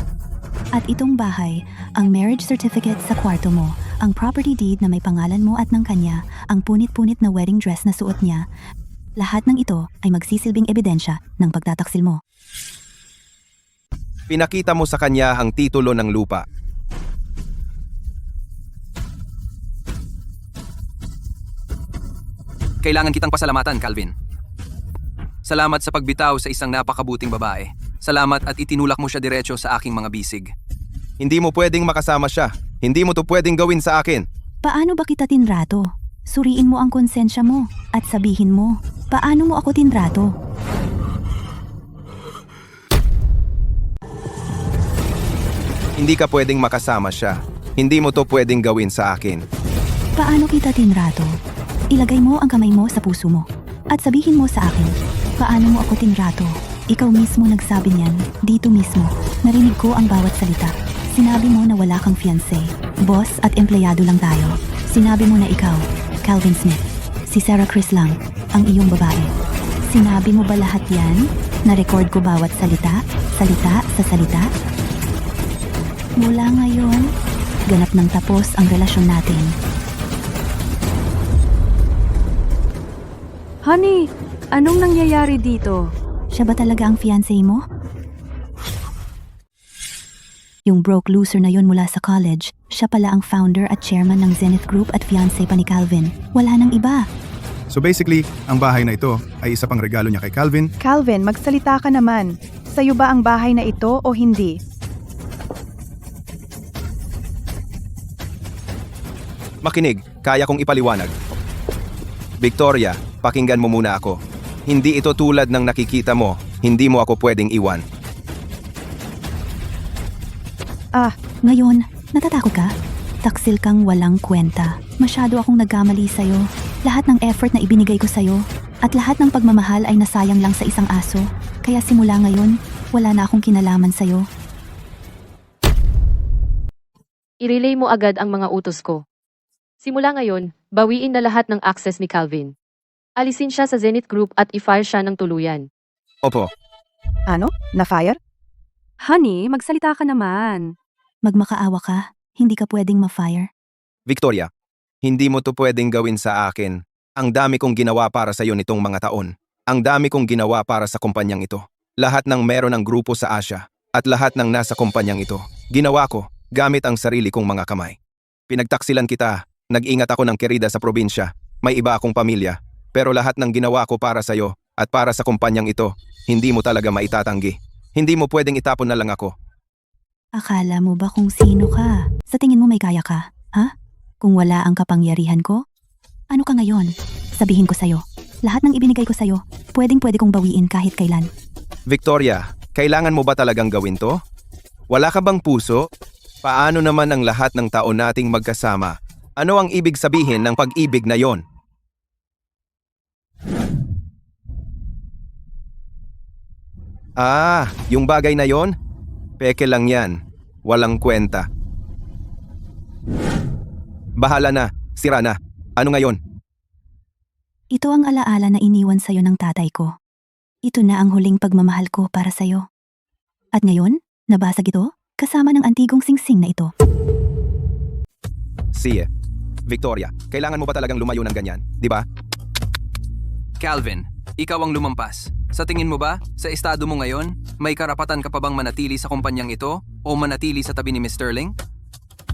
At itong bahay, ang marriage certificate sa kwarto mo, ang property deed na may pangalan mo at ng kanya, ang punit-punit na wedding dress na suot niya, lahat ng ito ay magsisilbing ebidensya ng pagtataksil mo. Pinakita mo sa kanya ang titulo ng lupa. Kailangan kitang pasalamatan, Calvin. Salamat sa pagbitaw sa isang napakabuting babae. Salamat at itinulak mo siya diretso sa aking mga bisig. Hindi mo pwedeng makasama siya. Hindi mo to pwedeng gawin sa akin. Paano ba kita tinrato? Suriin mo ang konsensya mo at sabihin mo, paano mo ako tinrato? Hindi ka pwedeng makasama siya. Hindi mo to pwedeng gawin sa akin. Paano kita tinrato? Ilagay mo ang kamay mo sa puso mo at sabihin mo sa akin, paano mo ako tinrato? Ikaw mismo nagsabi niyan, dito mismo. Narinig ko ang bawat salita. Sinabi mo na wala kang fiancé. Boss at empleyado lang tayo. Sinabi mo na ikaw, Calvin Smith, si Sarah Chris lang, ang iyong babae. Sinabi mo ba lahat yan? Na-record ko bawat salita sa salita? Mula ngayon, ganap nang tapos ang relasyon natin. Honey, anong nangyayari dito? Siya ba talaga ang fiancé mo? Yung broke loser na yun mula sa college, siya pala ang founder at chairman ng Zenith Group at fiancé pa ni Calvin. Wala nang iba. So basically, ang bahay na ito ay isa pang regalo niya kay Calvin. Calvin, magsalita ka naman. Sa'yo ba ang bahay na ito o hindi? Makinig, kaya kong ipaliwanag. Victoria, pakinggan mo muna ako. Hindi ito tulad ng nakikita mo. Hindi mo ako pwedeng iwan. Ngayon, natatakot ka? Taksil kang walang kwenta. Masyado akong nagkamali sa'yo. Lahat ng effort na ibinigay ko sa'yo at lahat ng pagmamahal ay nasayang lang sa isang aso. Kaya simula ngayon, wala na akong kinalaman sa'yo. I-relay mo agad ang mga utos ko. Simula ngayon, bawiin na lahat ng access ni Calvin. Alisin siya sa Zenith Group at i-fire siya ng tuluyan. Opo, Ano? Na-fire? Honey, magsalita ka naman. Magmakaawa ka, hindi ka pwedeng ma-fire. Victoria, hindi mo to pwedeng gawin sa akin. Ang dami kong ginawa para sa iyo nitong mga taon. Ang dami kong ginawa para sa kumpanyang ito. Lahat ng meron ng grupo sa Asia at lahat ng nasa kumpanyang ito. Ginawa ko gamit ang sarili kong mga kamay. Pinagtaksilan kita, nag-ingat ako ng kerida sa probinsya. May iba akong pamilya. Pero lahat ng ginawa ko para sa iyo at para sa kumpanyang ito Hindi mo talaga maitatanggi. Hindi mo pwedeng itapon na lang ako. Akala mo ba kung sino ka? Sa tingin mo may kaya ka? Ha? Kung wala ang kapangyarihan ko? Ano ka ngayon? Sabihin ko sa'yo. Lahat ng ibinigay ko sa'yo, pwede kong bawiin kahit kailan. Victoria, kailangan mo ba talagang gawin to? Wala ka bang puso? Paano naman ang lahat ng taon nating magkasama? Ano ang ibig sabihin ng pag-ibig na yon? Yung bagay na yon? Peke lang yan. Walang kwenta. Bahala na. Sira na. Ano ngayon? Ito ang alaala na iniwan sa'yo ng tatay ko. Ito na ang huling pagmamahal ko para sa'yo. At ngayon, nabasag ito, kasama ng antigong singsing na ito. Sige. Victoria, kailangan mo ba talagang lumayo ng ganyan? Di ba? Calvin, ikaw ang lumampas. Sa tingin mo ba, sa estado mo ngayon, may karapatan ka pa bang manatili sa kumpanyang ito o manatili sa tabi ni Miss Sterling?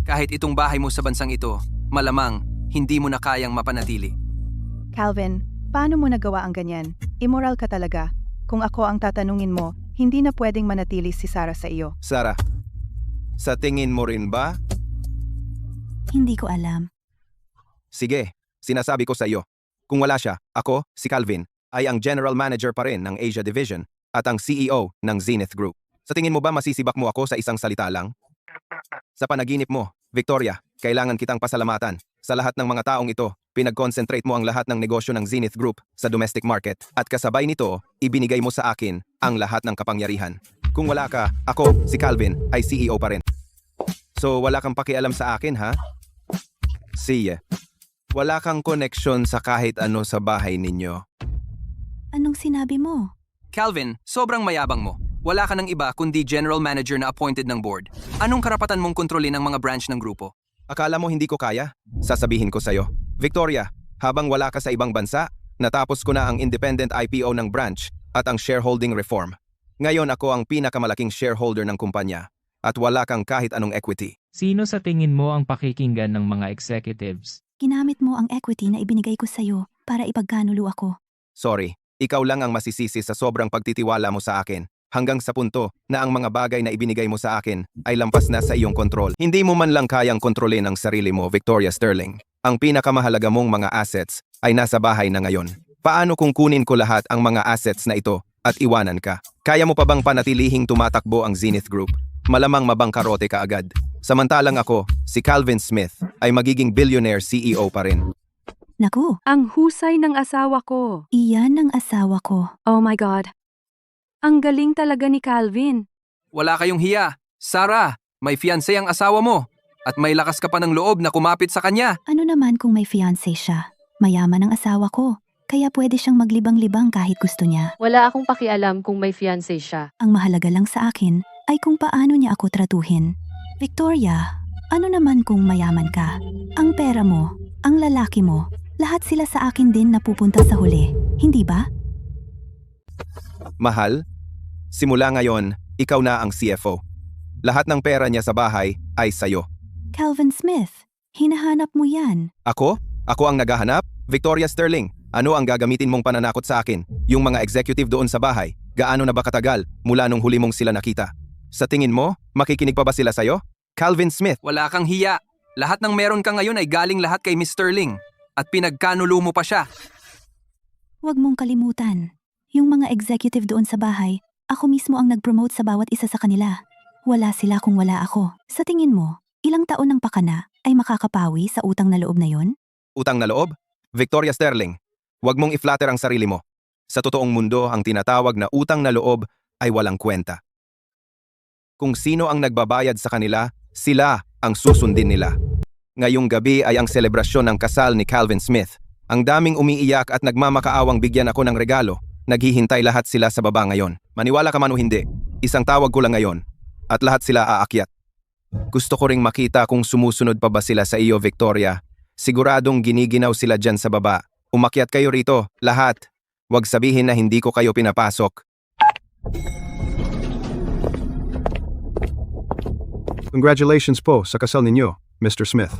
Kahit itong bahay mo sa bansang ito, malamang hindi mo na kayang mapanatili. Calvin, paano mo nagawa ang ganyan? Immoral ka talaga. Kung ako ang tatanungin mo, hindi na pwedeng manatili si Sarah sa iyo. Sarah, sa tingin mo rin ba? Hindi ko alam. Sige, sinasabi ko sa iyo. Kung wala siya, ako, si Calvin, ay ang General Manager pa rin ng Asia Division at ang CEO ng Zenith Group. Sa tingin mo ba masisibak mo ako sa isang salita lang? Sa panaginip mo, Victoria, kailangan kitang pasalamatan. Sa lahat ng mga taong ito, pinag-concentrate mo ang lahat ng negosyo ng Zenith Group sa domestic market at kasabay nito, ibinigay mo sa akin ang lahat ng kapangyarihan. Kung wala ka, ako, si Calvin, ay CEO pa rin. So wala kang pakialam sa akin, ha? Sige. Wala kang koneksyon sa kahit ano sa bahay ninyo. Anong sinabi mo? Calvin, sobrang mayabang mo. Wala ka ng iba kundi general manager na appointed ng board. Anong karapatan mong kontrolin ang mga branch ng grupo? Akala mo hindi ko kaya? Sasabihin ko sa'yo. Victoria, habang wala ka sa ibang bansa, natapos ko na ang independent IPO ng branch at ang shareholding reform. Ngayon ako ang pinakamalaking shareholder ng kumpanya at wala kang kahit anong equity. Sino sa tingin mo ang pakikinggan ng mga executives? Ginamit mo ang equity na ibinigay ko sa'yo para ipagkanulo ako. Sorry, ikaw lang ang masisisi sa sobrang pagtitiwala mo sa akin. Hanggang sa punto na ang mga bagay na ibinigay mo sa akin ay lampas na sa iyong kontrol. Hindi mo man lang kayang kontrolin ang sarili mo, Victoria Sterling. Ang pinakamahalaga mong mga assets ay nasa bahay na ngayon. Paano kung kunin ko lahat ang mga assets na ito at iwanan ka? Kaya mo pa bang panatilihing tumatakbo ang Zenith Group? Malamang mabangkarote ka agad. Samantalang ako, si Calvin Smith, ay magiging billionaire CEO pa rin. Naku, Ang husay ng asawa ko. iyan ang asawa ko. Oh my God. Ang galing talaga ni Calvin. Wala kayong hiya. Sarah, may fiancé ang asawa mo. At may lakas ka pa ng loob na kumapit sa kanya. Ano naman kung may fiancé siya? Mayaman ang asawa ko, kaya pwede siyang maglibang-libang kahit gusto niya. Wala akong pakialam kung may fiancé siya. Ang mahalaga lang sa akin ay kung paano niya ako tratuhin. Victoria, ano naman kung mayaman ka? Ang pera mo, ang lalaki mo, lahat sila sa akin din napupunta sa huli, hindi ba? Mahal, simula ngayon, ikaw na ang CFO. Lahat ng pera niya sa bahay ay sayo. Calvin Smith, hinahanap mo yan. Ako? Ako ang naghahanap? Victoria Sterling, ano ang gagamitin mong pananakot sa akin? Yung mga executive doon sa bahay, gaano na ba katagal mula nung huli mong sila nakita? Sa tingin mo, makikinig pa ba sila sayo? Calvin Smith, Wala kang hiya. Lahat ng meron ka ngayon ay galing lahat kay Miss Sterling. At pinagkanulo mo pa siya. Huwag mong kalimutan. Yung mga executive doon sa bahay, ako mismo ang nag-promote sa bawat isa sa kanila. Wala sila kung wala ako. Sa tingin mo, ilang taon ng pakana ay makakapawi sa utang na loob na yon? utang na loob? Victoria Sterling, huwag mong i-flatter ang sarili mo. Sa totoong mundo, ang tinatawag na utang na loob ay walang kwenta. Kung sino ang nagbabayad sa kanila, sila ang susundin nila. Ngayong gabi ay ang selebrasyon ng kasal ni Calvin Smith. Ang daming umiiyak at nagmamakaawang bigyan ako ng regalo. Naghihintay lahat sila sa baba ngayon. Maniwala ka man o hindi, isang tawag ko lang ngayon at lahat sila aakyat. Gusto ko ring makita kung sumusunod pa ba sila sa iyo, Victoria. Siguradong giniginaw sila dyan sa baba. Umakyat kayo rito, lahat. Huwag sabihin na hindi ko kayo pinapasok. Congratulations po sa kasal ninyo, Mr. Smith.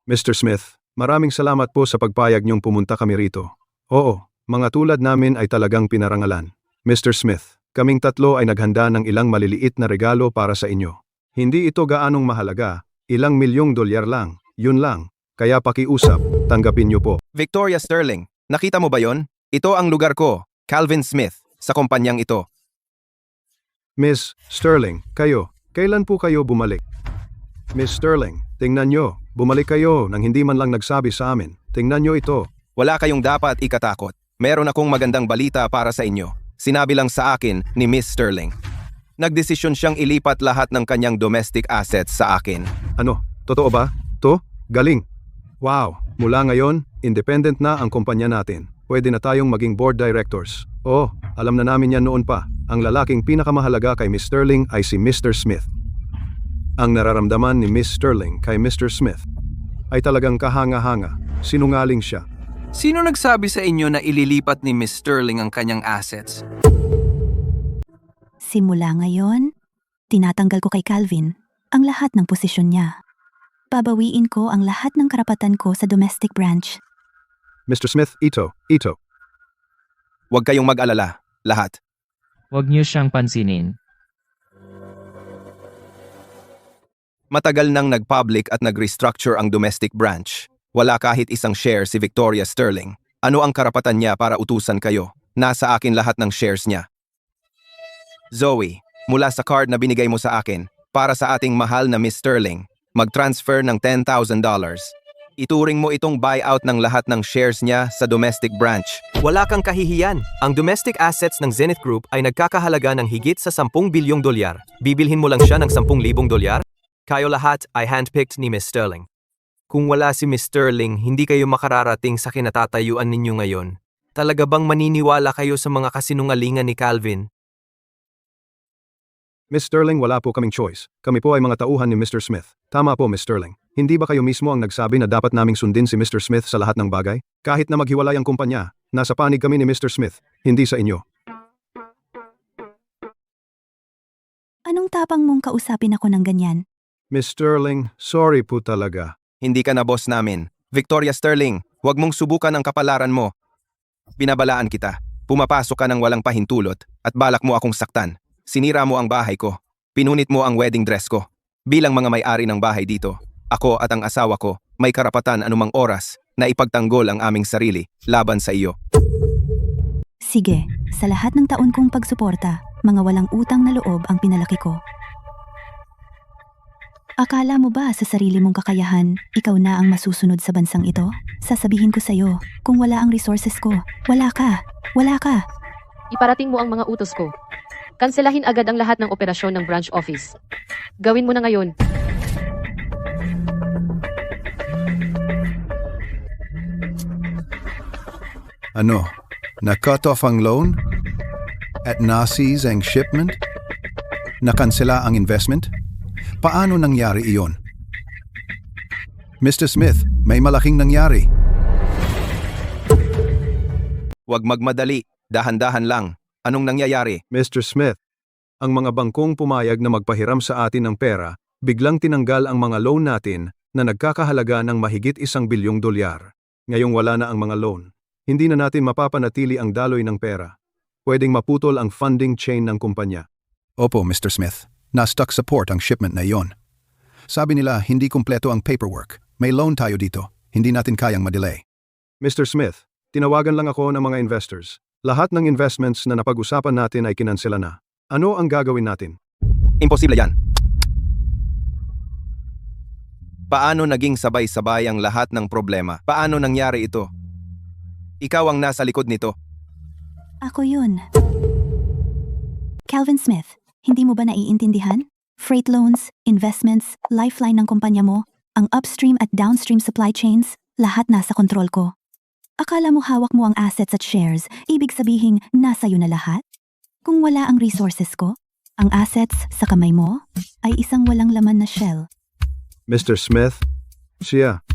Mr. Smith, maraming salamat po sa pagpayag niyong pumunta kami rito. Oo, Mga tulad namin ay talagang pinarangalan. Mr. Smith, kaming tatlo ay naghanda ng ilang maliliit na regalo para sa inyo. Hindi ito gaanong mahalaga, ilang milyong dolyar lang, yun lang. Kaya pakiusap, tanggapin niyo po. Victoria Sterling, nakita mo ba yon? Ito ang lugar ko, Calvin Smith, sa kumpanyang ito. Miss Sterling, kailan po kayo bumalik? Miss Sterling, tingnan nyo, bumalik kayo nang hindi man lang nagsabi sa amin. Tingnan nyo ito. Wala kayong dapat ikatakot. Meron akong magandang balita para sa inyo. Sinabi lang sa akin ni Miss Sterling. Nagdesisyon siyang ilipat lahat ng kanyang domestic assets sa akin. Ano, totoo ba? To? Galing. Wow, mula ngayon, independent na ang kumpanya natin. Pwede na tayong maging board directors. Oo, alam na namin yan noon pa. Ang lalaking pinakamahalaga kay Miss Sterling ay si Mr. Smith. Ang nararamdaman ni Miss Sterling kay Mr. Smith ay talagang kahanga-hanga. Sinungaling siya. Sino nagsabi sa inyo na ililipat ni Miss Sterling ang kanyang assets? Simula ngayon, tinatanggal ko kay Calvin ang lahat ng posisyon niya. Babawiin ko ang lahat ng karapatan ko sa domestic branch. Mr. Smith, ito. Huwag kayong mag-alala, lahat. Huwag niyo siyang pansinin. Matagal nang nag-public at nag-restructure ang domestic branch. Wala kahit isang share si Victoria Sterling. Ano ang karapatan niya para utusan kayo? Nasa akin lahat ng shares niya. Zoe, mula sa card na binigay mo sa akin, para sa ating mahal na Miss Sterling, mag-transfer ng $10,000. Ituring mo itong buyout ng lahat ng shares niya sa domestic branch. Wala kang kahihiyan. Ang domestic assets ng Zenith Group ay nagkakahalaga ng higit sa 10 bilyong dolyar. Bibilhin mo lang siya ng 10,000 dolyar? Kayo lahat ay handpicked ni Miss Sterling. Kung wala si Miss Sterling, hindi kayo makararating sa kinatatayuan ninyo ngayon. Talaga bang maniniwala kayo sa mga kasinungalingan ni Calvin? Miss Sterling, wala po kaming choice. Kami po ay mga tauhan ni Mr. Smith. Tama po, Miss Sterling. Hindi ba kayo mismo ang nagsabi na dapat naming sundin si Mr. Smith sa lahat ng bagay? Kahit na maghiwalay ang kumpanya, nasa panig kami ni Mr. Smith, hindi sa inyo. Anong tapang mong kausapin ako ng ganyan? Miss Sterling, sorry po talaga. Hindi ka na boss namin. Victoria Sterling, huwag mong subukan ang kapalaran mo. Binabalaan kita. Pumapasok ka ng walang pahintulot at balak mo akong saktan. Sinira mo ang bahay ko. Pinunit mo ang wedding dress ko. Bilang mga may-ari ng bahay dito, ako at ang asawa ko may karapatan anumang oras na ipagtanggol ang aming sarili laban sa iyo. Sige, sa lahat ng taon kong pagsuporta, mga walang utang na loob ang pinalaki ko. Akala mo ba sa sarili mong kakayahan, ikaw na ang masusunod sa bansang ito? Sasabihin ko sa'yo, kung wala ang resources ko, wala ka. Wala ka. Iparating mo ang mga utos ko. Kanselahin agad ang lahat ng operasyon ng branch office. Gawin mo na ngayon. Ano? Na-cut off ang loan? At na-seize ang shipment? Nakansela ang investment? Paano nangyari iyon? Mr. Smith, may malaking nangyari. Huwag magmadali, dahan-dahan lang. Anong nangyayari? Mr. Smith, ang mga bangkong pumayag na magpahiram sa atin ng pera, biglang tinanggal ang mga loan natin na nagkakahalaga ng mahigit $1 bilyong. Ngayong wala na ang mga loan, hindi na natin mapapanatili ang daloy ng pera. Pwedeng maputol ang funding chain ng kumpanya. Opo, Mr. Smith. Na-stuck sa port ang shipment na iyon. Sabi nila hindi kumpleto ang paperwork. May loan tayo dito. Hindi natin kayang madelay. Mr. Smith, tinawagan lang ako ng mga investors. Lahat ng investments na napag-usapan natin ay kinansela na. Ano ang gagawin natin? Imposible yan. Paano naging sabay-sabay ang lahat ng problema? Paano nangyari ito? Ikaw ang nasa likod nito. Ako yun. Calvin Smith, hindi mo ba naiintindihan? Freight loans, investments, lifeline ng kumpanya mo, ang upstream at downstream supply chains, lahat nasa kontrol ko. Akala mo hawak mo ang assets at shares, ibig sabihin nasa iyo na lahat? Kung wala ang resources ko, ang assets sa kamay mo ay isang walang laman na shell. Mr. Smith, siya.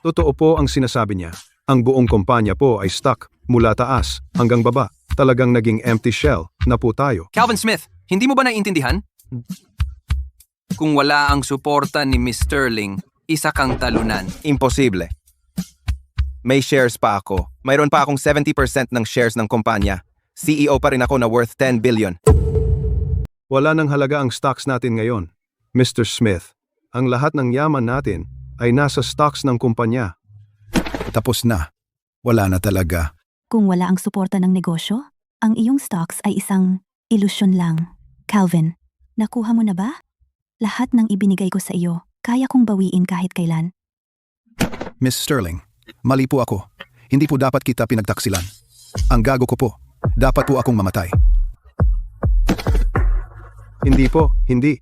Totoo po ang sinasabi niya. Ang buong kumpanya po ay stuck mula taas hanggang baba. Talagang naging empty shell na po tayo. Calvin Smith, hindi mo ba naiintindihan? Kung wala ang suporta ni Miss Sterling, isa kang talunan. Imposible. May shares pa ako. Mayroon pa akong 70% ng shares ng kumpanya. CEO pa rin ako na worth 10 billion. Wala nang halaga ang stocks natin ngayon. Mr. Smith, ang lahat ng yaman natin ay nasa stocks ng kumpanya. Tapos na. Wala na talaga. Kung wala ang suporta ng negosyo, ang iyong stocks ay isang ilusyon lang. Calvin, nakuha mo na ba? Lahat ng ibinigay ko sa iyo, kaya kong bawiin kahit kailan. Miss Sterling, mali po ako. Hindi po dapat kita pinagtaksilan. Ang gago ko po. Dapat po akong mamatay. Hindi po, hindi.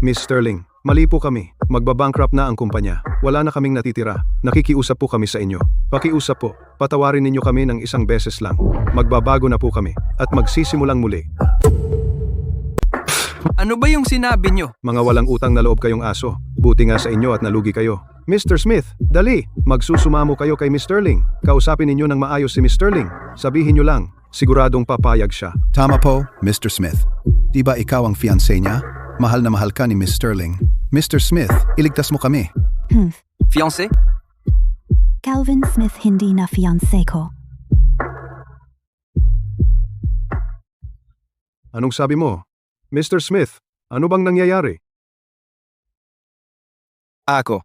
Miss Sterling, mali po kami. Magbabankrupt na ang kumpanya. Wala na kaming natitira. Nakikiusap po kami sa inyo. Pakiusap po, patawarin ninyo kami ng isang beses lang. Magbabago na po kami at magsisimulang muli. Ano ba yung sinabi nyo? Mga walang utang na loob kayong aso. Buti nga sa inyo at nalugi kayo. Mr. Smith, dali! Magsusumamo kayo kay Miss Sterling. Kausapin ninyo ng maayos si Miss Sterling. Sabihin nyo lang, siguradong papayag siya. Tama po, Mr. Smith. Di ba ikaw ang fiancé niya? Mahal na mahal ka ni Miss Sterling. Mr. Smith, iligtas mo kami. Fiancé? Calvin Smith hindi na fiancé ko. Anong sabi mo? Mr. Smith, ano bang nangyayari? Ako.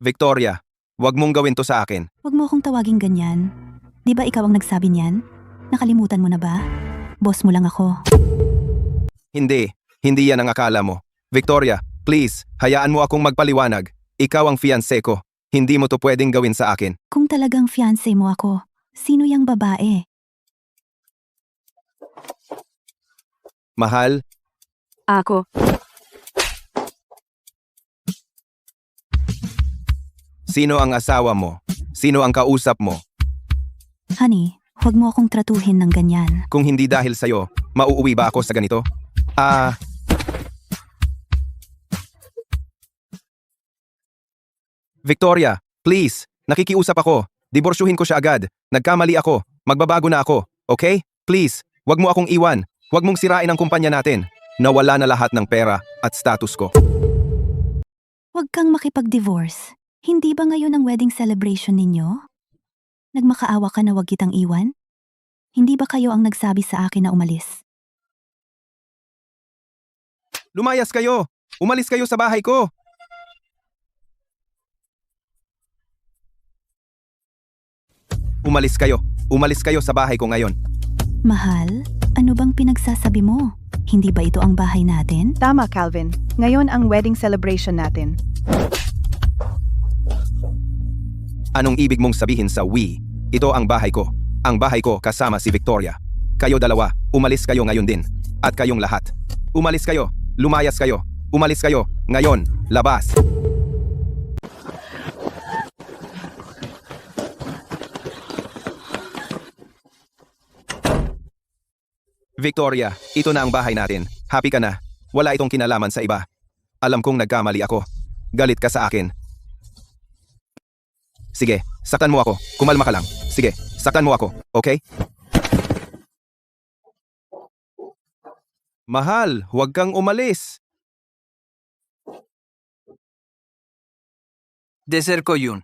Victoria, wag mong gawin to sa akin. Huwag mo akong tawaging ganyan. Di ba ikaw ang nagsabi niyan? Nakalimutan mo na ba? Boss mo lang ako. Hindi yan ang akala mo. Victoria, please, hayaan mo akong magpaliwanag. Ikaw ang fiancé ko. Hindi mo to pwedeng gawin sa akin. Kung talagang fiancé mo ako, sino yang babae? Mahal, Ako, sino ang asawa mo? Sino ang kausap mo? Honey, huwag mo akong tratuhin ng ganyan. Kung hindi dahil sa'yo, mauuwi ba ako sa ganito? Victoria, please, nakikiusap ako. Diborsyuhin ko siya agad. Nagkamali ako. Magbabago na ako. Okay? Please, wag mo akong iwan. Wag mong sirain ang kumpanya natin. Nawala na lahat ng pera at status ko. Huwag kang makipag-divorce. Hindi ba ngayon ang wedding celebration ninyo? Nagmakaawa ka na huwag kitang iwan? Hindi ba kayo ang nagsabi sa akin na umalis? Lumayas kayo! Umalis kayo sa bahay ko! Umalis kayo! Umalis kayo sa bahay ko ngayon. Mahal, ano bang pinagsasabi mo? Hindi ba ito ang bahay natin? Tama, Calvin. Ngayon ang wedding celebration natin. Anong ibig mong sabihin sa we? Ito ang bahay ko. Ang bahay ko kasama si Victoria. Kayo dalawa, umalis kayo ngayon din. At kayong lahat. Umalis kayo. Lumayas kayo. Umalis kayo. Ngayon. Labas. Victoria, ito na ang bahay natin. Happy ka na. Wala itong kinalaman sa iba. Alam kong nagkamali ako. Galit ka sa akin. Sige, saktan mo ako. Kumalma ka lang. Sige, saktan mo ako. Okay? Mahal, huwag kang umalis. Deser ko yun.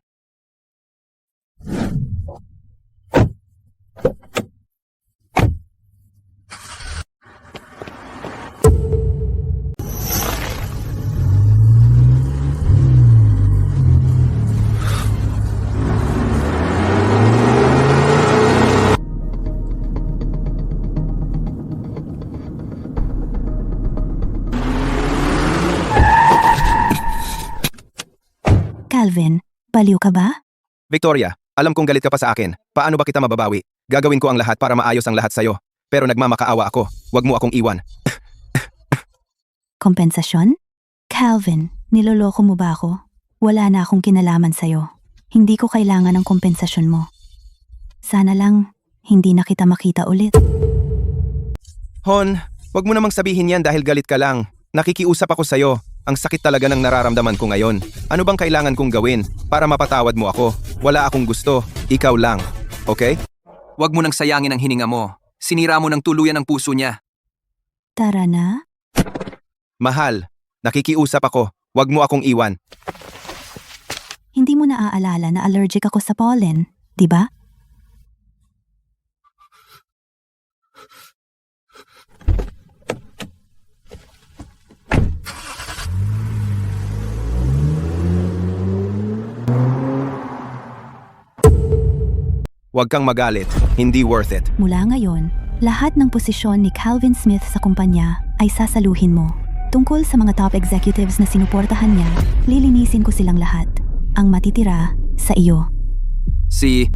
Calvin, baliw ka ba? Victoria, alam kong galit ka pa sa akin. Paano ba kita mababawi? Gagawin ko ang lahat para maayos ang lahat sa'yo. Pero nagmamakaawa ako. Huwag mo akong iwan. Kompensasyon? Calvin, niloloko mo ba ako? Wala na akong kinalaman sa'yo. Hindi ko kailangan ng kompensasyon mo. Sana lang, hindi na kita makita ulit. Hon, huwag mo namang sabihin yan dahil galit ka lang. Nakikiusap ako sa'yo. Ang sakit talaga ng nararamdaman ko ngayon. Ano bang kailangan kong gawin para mapatawad mo ako? Wala akong gusto. Ikaw lang. Okay? Huwag mo nang sayangin ang hininga mo. Sinira mo ng tuluyan ang puso niya. Tara na. Mahal, nakikiusap ako. Huwag mo akong iwan. Hindi mo naaalala na allergic ako sa pollen, di ba? Huwag kang magalit, hindi worth it. Mula ngayon, lahat ng posisyon ni Calvin Smith sa kumpanya ay sasaluhin mo. Tungkol sa mga top executives na sinuportahan niya, lilinisin ko silang lahat. Ang matitira sa iyo. Si...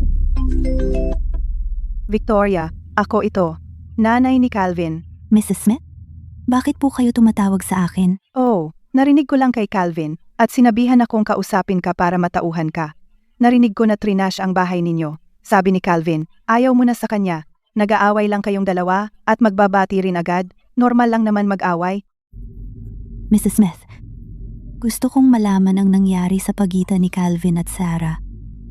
Victoria, ako ito. Nanay ni Calvin. Mrs. Smith? Bakit po kayo tumatawag sa akin? Oh, narinig ko lang kay Calvin at sinabihan akong kausapin ka para matauhan ka. Narinig ko na trinash ang bahay ninyo. Sabi ni Calvin, ayaw mo na sa kanya. Nag-aaway lang kayong dalawa at magbabati rin agad. Normal lang naman mag-away. Mrs. Smith, gusto kong malaman ang nangyari sa pagitan ni Calvin at Sarah.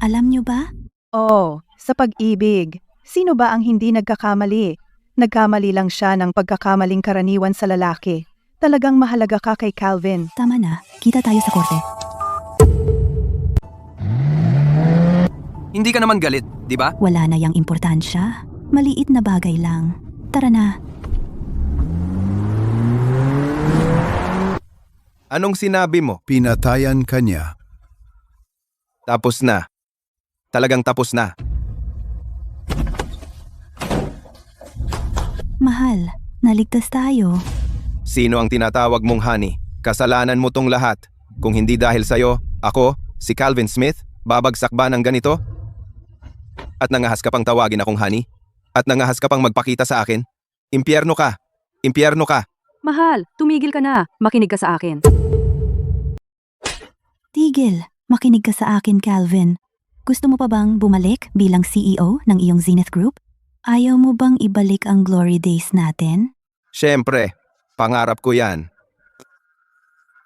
Alam niyo ba? Oh, sa pag-ibig. Sino ba ang hindi nagkakamali? Nagkamali lang siya ng pagkakamaling karaniwan sa lalaki. Talagang mahalaga ka kay Calvin. Tama na, kita tayo sa korte. Hindi ka naman galit, di ba? Wala na yang importansya. Maliit na bagay lang. Tara na. Anong sinabi mo? Pinatayan ka niya. Tapos na. Talagang tapos na. Mahal, naligtas tayo. Sino ang tinatawag mong honey? Kasalanan mo tong lahat. Kung hindi dahil sa'yo, ako, si Calvin Smith, babagsak ba ng ganito? At nangahas ka pang tawagin akong honey? At nangahas ka pang magpakita sa akin? Impyerno ka! Impyerno ka! Mahal, tumigil ka na. Makinig ka sa akin. Tigil, makinig ka sa akin, Calvin. Gusto mo pa bang bumalik bilang CEO ng iyong Zenith Group? Ayaw mo bang ibalik ang glory days natin? Siyempre, pangarap ko yan.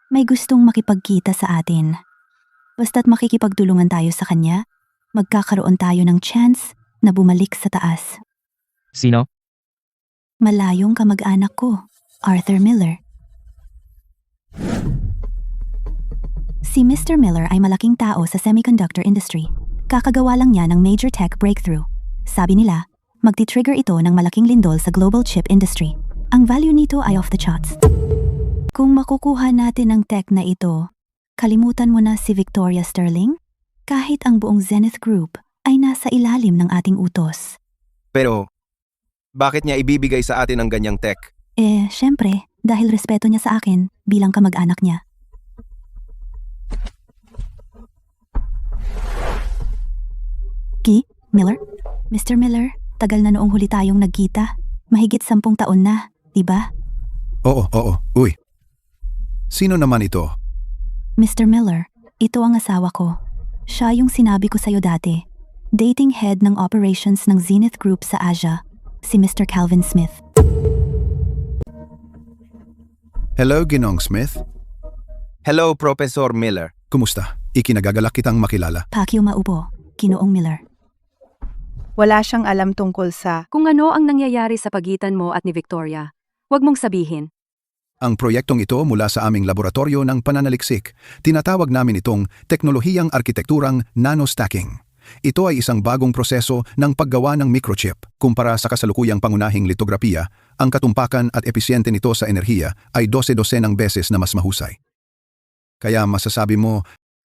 May gustong makipagkita sa atin. Basta't makikipagtulungan tayo sa kanya, magkakaroon tayo ng chance na bumalik sa taas. Sino? Malayong kamag-anak ko, Arthur Miller. Si Mr. Miller ay malaking tao sa semiconductor industry. Kakagawa lang niya ng major tech breakthrough. Sabi nila, magti-trigger ito ng malaking lindol sa global chip industry. Ang value nito ay off the charts. Kung makukuha natin ang tech na ito, kalimutan mo na si Victoria Sterling? Kahit ang buong Zenith Group ay nasa ilalim ng ating utos. Pero, bakit niya ibibigay sa atin ang ganyang tech? Syempre, dahil respeto niya sa akin bilang kamag-anak niya. Miller? Mr. Miller, tagal na noong huli tayong nagkita. Mahigit 10 taon na, di ba? Oo. Uy. Sino naman ito? Mr. Miller, ito ang asawa ko. Siya yung sinabi ko sa'yo dati. Dating head ng operations ng Zenith Group sa Asia, si Mr. Calvin Smith. Hello, Ginong Smith. Hello, Professor Miller. Kumusta? Ikinagagalak kitang makilala. Pakyo maupo, Ginoong Miller. Wala siyang alam tungkol sa... Kung ano ang nangyayari sa pagitan mo at ni Victoria, huwag mong sabihin. Ang proyektong ito mula sa aming laboratorio ng pananaliksik. Tinatawag namin itong teknolohiyang arkitekturang nanostacking. Ito ay isang bagong proseso ng paggawa ng microchip. Kumpara sa kasalukuyang pangunahing litografiya, ang katumpakan at episyente nito sa enerhiya ay 12 ng beses na mas mahusay. Kaya masasabi mo,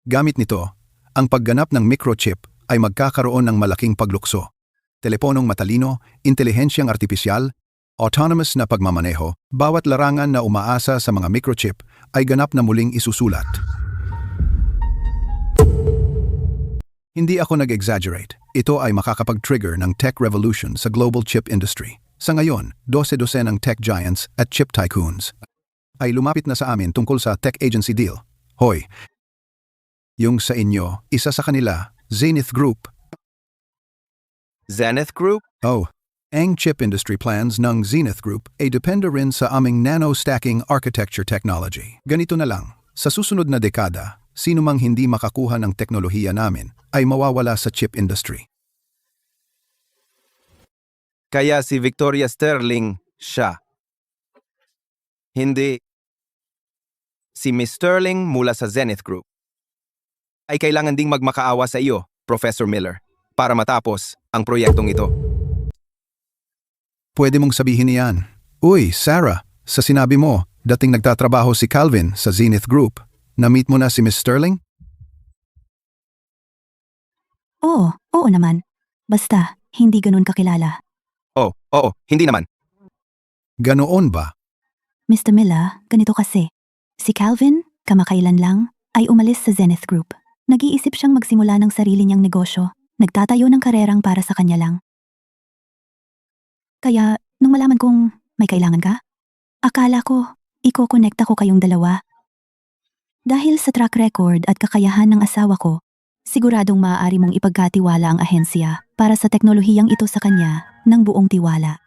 gamit nito, ang pagganap ng microchip ay magkakaroon ng malaking paglukso. Teleponong matalino, intelihensyang artipisyal, autonomous na pagmamaneho, bawat larangan na umaasa sa mga microchip ay ganap na muling isusulat. Hindi ako nag-exaggerate. Ito ay makakapag-trigger ng tech revolution sa global chip industry. Sa ngayon, 12 ng tech giants at chip tycoons ay lumapit na sa amin tungkol sa tech agency deal. Hoy, yung sa inyo, isa sa kanila, Zenith Group. Zenith Group? Oh, ang chip industry plans ng Zenith Group ay depende rin sa aming nano-stacking architecture technology. Ganito na lang, sa susunod na dekada, sino mang hindi makakuha ng teknolohiya namin ay mawawala sa chip industry. Kaya si Victoria Sterling, siya. Hindi. Si Miss Sterling mula sa Zenith Group. ay kailangan ding magmakaawa sa iyo, Professor Miller, para matapos ang proyektong ito. Pwede mong sabihin niyan. Uy, Sarah, sa sinabi mo, dating nagtatrabaho si Calvin sa Zenith Group. Na-meet mo na si Miss Sterling? Oo naman. Basta, hindi ganun kakilala. Oh, oo, hindi naman. Ganoon ba? Mr. Miller, ganito kasi. Si Calvin, kamakailan lang, ay umalis sa Zenith Group. Nag-iisip siyang magsimula ng sarili niyang negosyo. Nagtatayo ng karerang para sa kanya lang. Kaya, nung malaman kong may kailangan ka, akala ko, iko-connecta ko kayong dalawa. Dahil sa track record at kakayahan ng asawa ko, siguradong maaari mong ipagkatiwala ang ahensya para sa teknolohiyang ito sa kanya ng buong tiwala.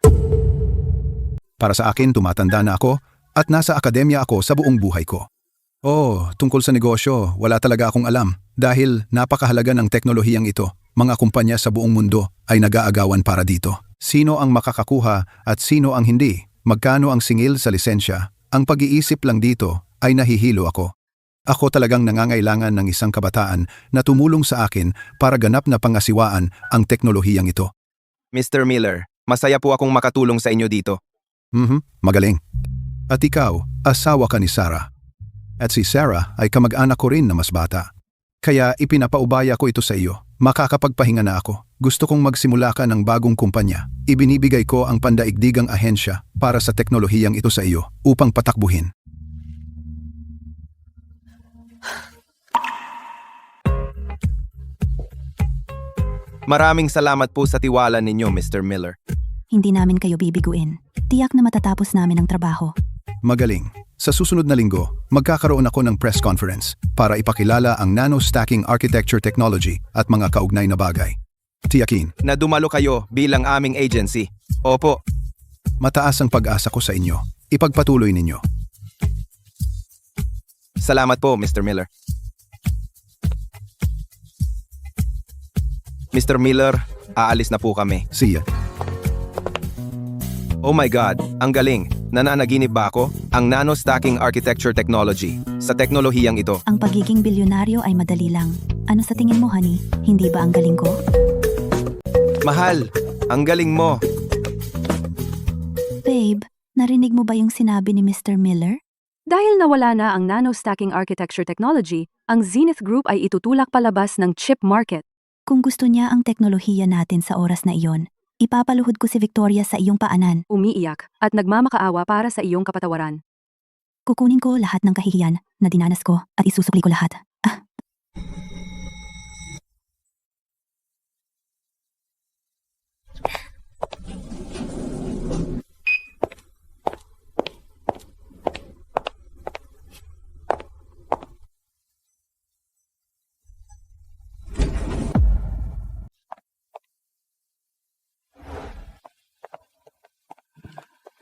Para sa akin, tumatanda na ako at nasa akademya ako sa buong buhay ko. Tungkol sa negosyo, wala talaga akong alam dahil napakahalaga ng teknolohiyang ito. Mga kumpanya sa buong mundo ay nag-aagawan para dito. Sino ang makakakuha at sino ang hindi? Magkano ang singil sa lisensya? Ang pag-iisip lang dito ay nahihilo ako. Ako talagang nangangailangan ng isang kabataan na tumulong sa akin para ganap na pangasiwaan ang teknolohiyang ito. Mr. Miller, masaya po akong makatulong sa inyo dito. Magaling. At ikaw, asawa ka ni Sarah. At si Sarah ay kamag-anak ko rin na mas bata. Kaya ipinapaubaya ko ito sa iyo. Makakapagpahinga na ako. Gusto kong magsimula ka ng bagong kumpanya. Ibinibigay ko ang pandaigdigang ahensya para sa teknolohiyang ito sa iyo upang patakbuhin. Maraming salamat po sa tiwala ninyo, Mr. Miller. Hindi namin kayo bibiguin. Tiyak na matatapos namin ang trabaho. Magaling. Sa susunod na linggo, magkakaroon ako ng press conference para ipakilala ang nano-stacking architecture technology at mga kaugnay na bagay. Tiyakin, Na dumalo kayo bilang aming agency. Opo, mataas ang pag-asa ko sa inyo. Ipagpatuloy ninyo. salamat po, Mr. Miller. Mr. Miller, aalis na po kami. See ya. Oh my God, ang galing. Nananaginip ba ako? Ang nano-stacking architecture technology. Sa teknolohiyang ito. Ang pagiging bilyonaryo ay madali lang. Ano sa tingin mo, honey? Hindi ba ang galing ko? Mahal, ang galing mo. Babe, narinig mo ba yung sinabi ni Mr. Miller? Dahil nawala na ang nano-stacking architecture technology, ang Zenith Group ay itutulak palabas ng chip market. Kung gusto niya ang teknolohiya natin sa oras na iyon, ipapaluhod ko si Victoria sa iyong paanan. Umiiyak at nagmamakaawa para sa iyong kapatawaran. Kukunin ko lahat ng kahihiyan na dinanas ko at isusukli ko lahat.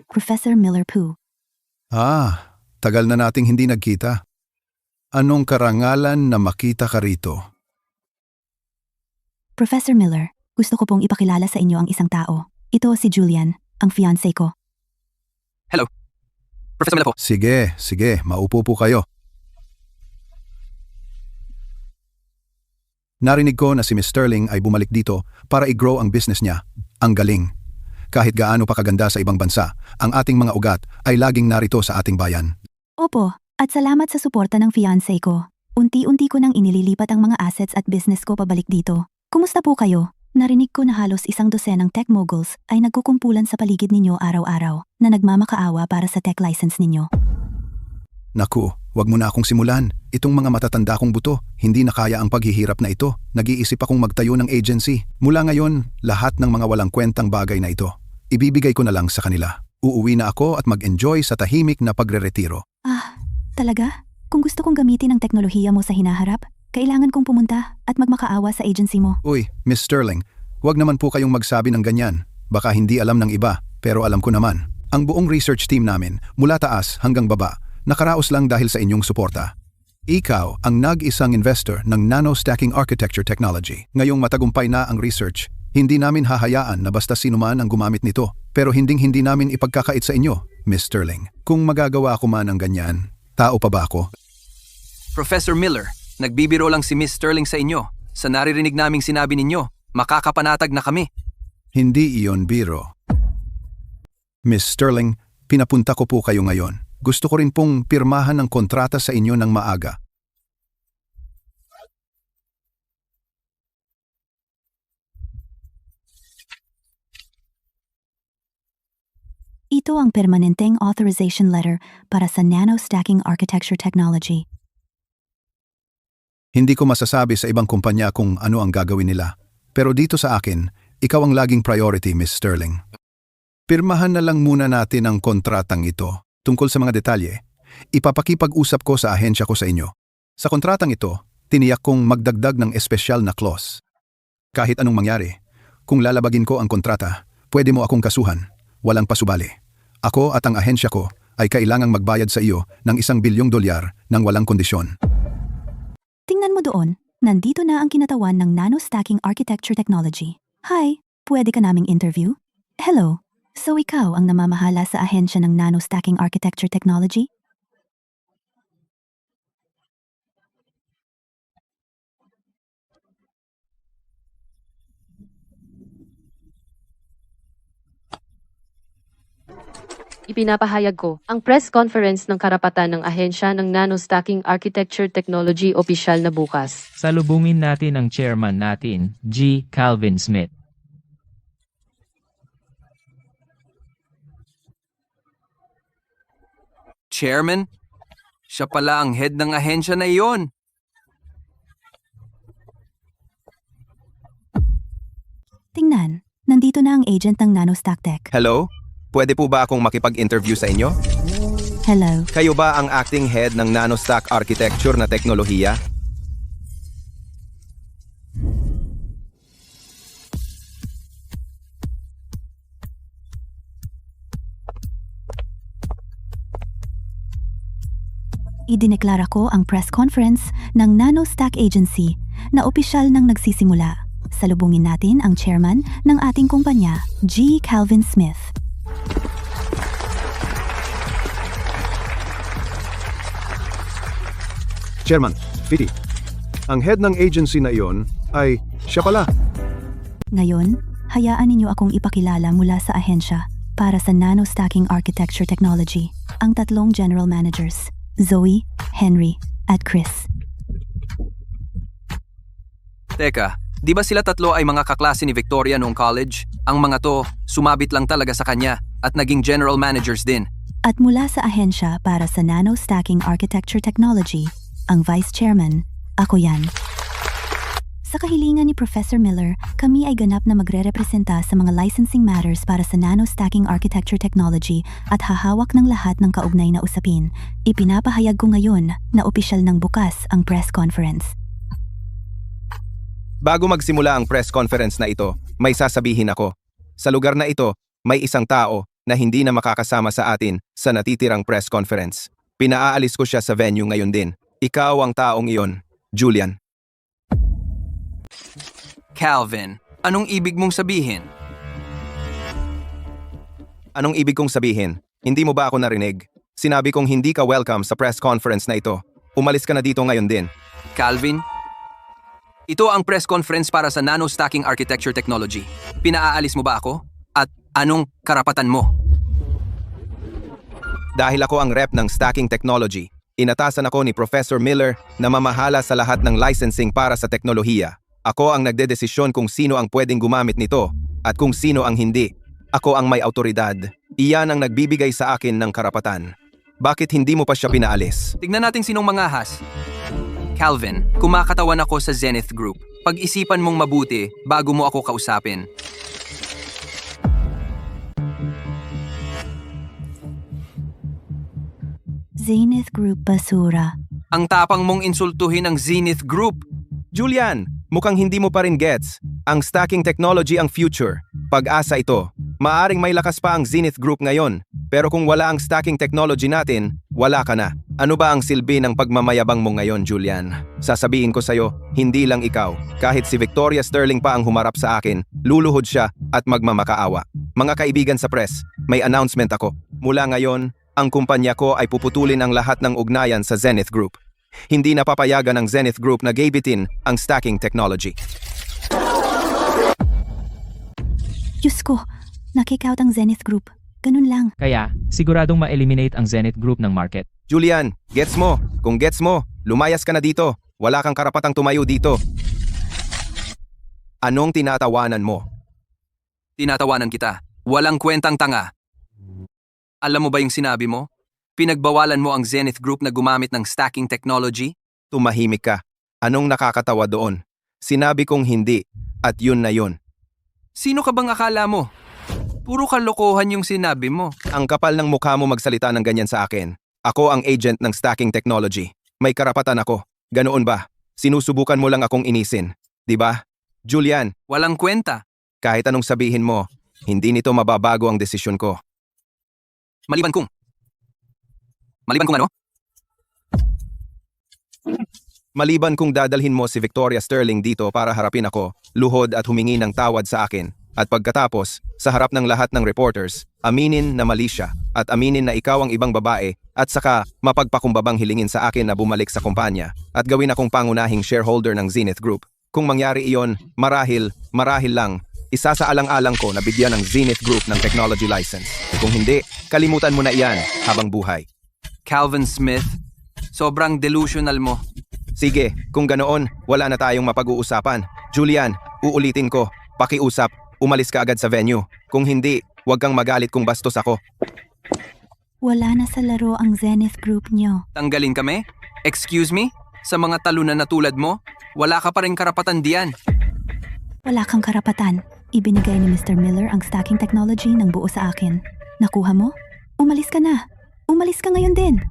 Professor Miller Poo. Tagal na nating hindi nagkita. Anong karangalan na makita ka rito? Professor Miller, gusto ko pong ipakilala sa inyo ang isang tao. Ito si Julian, ang fiancé ko. Professor Miller po. Sige, maupo po kayo. Narinig ko na si Miss Sterling ay bumalik dito para i-grow ang business niya. Ang galing. Kahit gaano pa kaganda sa ibang bansa, ang ating mga ugat ay laging narito sa ating bayan. Opo, at salamat sa suporta ng fiancé ko. Unti-unti ko nang inililipat ang mga assets at business ko pabalik dito. Kumusta po kayo? Narinig ko na halos 100 ng tech moguls ay nagkukumpulan sa paligid ninyo araw-araw na nagmamakaawa para sa tech license ninyo. Naku, wag mo na akong simulan. Itong mga matatanda kong buto, hindi na kaya ang paghihirap na ito. Nag-iisip akong magtayo ng agency. Mula ngayon, lahat ng mga walang kwentang bagay na ito, ibibigay ko na lang sa kanila. Uuwi na ako at mag-enjoy sa tahimik na pagre-retiro. Talaga? Kung gusto kong gamitin ang teknolohiya mo sa hinaharap, kailangan kong pumunta at magmakaawa sa agency mo. Uy, Miss Sterling, wag naman po kayong magsabi ng ganyan. Baka hindi alam ng iba, pero alam ko naman. Ang buong research team namin, mula taas hanggang baba, nakaraos lang dahil sa inyong suporta. Ikaw ang nag-isang investor ng nano-stacking architecture technology. Ngayong matagumpay na ang research, hindi namin hahayaan na basta sino man ang gumamit nito, pero hindi namin ipagkakait sa inyo, Miss Sterling. Kung magagawa ko man ng ganyan, tao pa ba ako? Professor Miller, Nagbibiro lang si Miss Sterling sa inyo. Sa naririnig naming sinabi ninyo, makakapanatag na kami. Hindi iyon biro. Miss Sterling, pinapunta ko po kayo ngayon. Gusto ko rin pong pirmahan ng kontrata sa inyo ng maaga. Ito ang permanenteng authorization letter para sa nanostacking architecture technology. Hindi ko masasabi sa ibang kumpanya kung ano ang gagawin nila. Pero dito sa akin, ikaw ang laging priority, Miss Sterling. Pirmahan na lang muna natin ang kontratang ito. Tungkol sa mga detalye, ipapakipag-usap ko sa ahensya ko sa inyo. Sa kontratang ito, tiniyak kong magdagdag ng espesyal na clause. Kahit anong mangyari, kung lalabagin ko ang kontrata, pwede mo akong kasuhan. Walang pasubali. Ako at ang ahensya ko ay kailangang magbayad sa iyo ng $1 bilyong ng walang kondisyon. Tingnan mo doon, nandito na ang kinatawan ng nanostacking architecture technology. Hi, pwede ka naming interview? Hello, so ikaw ang namamahala sa ahensya ng nanostacking architecture technology? Ipinapahayag ko ang press conference ng karapatan ng ahensya ng Nanostacking Architecture Technology opisyal na bukas. Salubungin natin ang chairman natin, G. Calvin Smith. Chairman? Siya pala ang head ng ahensya na iyon. Tingnan, nandito na ang agent ng Nanostack Tech. Hello? Pwede po ba akong makipag-interview sa inyo? Hello, Kayo ba ang acting head ng Nanostack Architecture na teknolohiya? idineklara ko ang press conference ng Nanostack Agency na opisyal nang nagsisimula. Salubungin natin ang chairman ng ating kumpanya, G. Calvin Smith. Chairman, Fiti, ang head ng agency na iyon ay siya pala. Ngayon, hayaan ninyo akong ipakilala mula sa ahensya para sa Nanostacking Architecture Technology ang tatlong general managers, Zoe, Henry, at Chris. Teka, di ba sila tatlo ay mga kaklase ni Victoria noong college? Ang mga to, sumabit lang talaga sa kanya at naging general managers din. At mula sa ahensya para sa Nanostacking Architecture Technology, ang vice chairman, ako yan. Sa kahilingan ni Professor Miller, kami ay ganap na magre-representa sa mga licensing matters para sa Nanostacking Architecture Technology at hahawak ng lahat ng kaugnay na usapin. Ipinapahayag ko ngayon na opisyal ng bukas ang press conference. Bago magsimula ang press conference na ito, may sasabihin ako. Sa lugar na ito, may isang tao na hindi na makakasama sa atin sa natitirang press conference. Pinaaalis ko siya sa venue ngayon din. Ikaw ang taong iyon, Julian. Calvin, anong ibig mong sabihin? Anong ibig kong sabihin? Hindi mo ba ako narinig? Sinabi kong hindi ka welcome sa press conference na ito. Umalis ka na dito ngayon din. Calvin? Ito ang press conference para sa Nanostacking Architecture Technology. Pinaaalis mo ba ako? At anong karapatan mo? Dahil ako ang rep ng Stacking Technology, inatasan ako ni Professor Miller na mamahala sa lahat ng licensing para sa teknolohiya. Ako ang nagdedesisyon kung sino ang pwedeng gumamit nito at kung sino ang hindi. Ako ang may autoridad. Iyan ang nagbibigay sa akin ng karapatan. Bakit hindi mo pa siya pinaalis? Tignan natin sinong mangahas. Calvin, kumakatawan ako sa Zenith Group. Pag-isipan mong mabuti bago mo ako kausapin. Zenith Group basura. Ang tapang mong insultuhin ang Zenith Group. Julian, mukhang hindi mo pa rin gets. Ang stacking technology ang future. Pag-asa ito. Maaring may lakas pa ang Zenith Group ngayon. Pero kung wala ang stacking technology natin, wala ka na. Ano ba ang silbi ng pagmamayabang mo ngayon, Julian? Sasabihin ko sa'yo, hindi lang ikaw. Kahit si Victoria Sterling pa ang humarap sa akin, luluhod siya at magmamakaawa. Mga kaibigan sa press, may announcement ako. Mula ngayon, ang kumpanya ko ay puputulin ang lahat ng ugnayan sa Zenith Group. Hindi napapayagan ng Zenith Group na gabitin ang stacking technology. Diyos ko, nakikout ang Zenith Group. Ganun lang. Kaya, siguradong ma-eliminate ang Zenith Group ng market. Julian, gets mo? Kung gets mo, lumayas ka na dito. Wala kang karapatang tumayo dito. Anong tinatawanan mo? Tinatawanan kita. Walang kwentang tanga. Alam mo ba yung sinabi mo? Pinagbawalan mo ang Zenith Group na gumamit ng stacking technology? Tumahimik ka. Anong nakakatawa doon? Sinabi kong hindi, at yun na yun. Sino ka bang akala mo? Puro kalokohan yung sinabi mo. Ang kapal ng mukha mo magsalita ng ganyan sa akin. Ako ang agent ng stacking technology. May karapatan ako. Ganoon ba? Sinusubukan mo lang akong inisin. Di ba? Julian, Walang kwenta. kahit anong sabihin mo, hindi nito mababago ang desisyon ko. Maliban kung ano? Maliban kung dadalhin mo si Victoria Sterling dito para harapin ako, luhod at humingi ng tawad sa akin. At pagkatapos, sa harap ng lahat ng reporters, aminin na mali siya at aminin na ikaw ang ibang babae at saka mapagpakumbabang hilingin sa akin na bumalik sa kumpanya at gawin akong pangunahing shareholder ng Zenith Group. Kung mangyari iyon, marahil lang, isasaalang-alang ko na bigyan ng Zenith Group ng technology license. Kung hindi, kalimutan mo na iyan habang buhay. Calvin Smith, sobrang delusional mo. Sige, kung ganoon, wala na tayong mapag-uusapan. Julian, uulitin ko, pakiusap, umalis ka agad sa venue. Kung hindi, huwag kang magalit kung bastos ako. Wala na sa laro ang Zenith Group nyo. Tanggalin kami? Excuse me? Sa mga talunan na tulad mo, wala ka pa rin karapatan diyan. Wala kang karapatan. Ibinigay ni Mr. Miller ang stacking technology ng buo sa akin. Nakuha mo? Umalis ka na. Umalis ka ngayon din.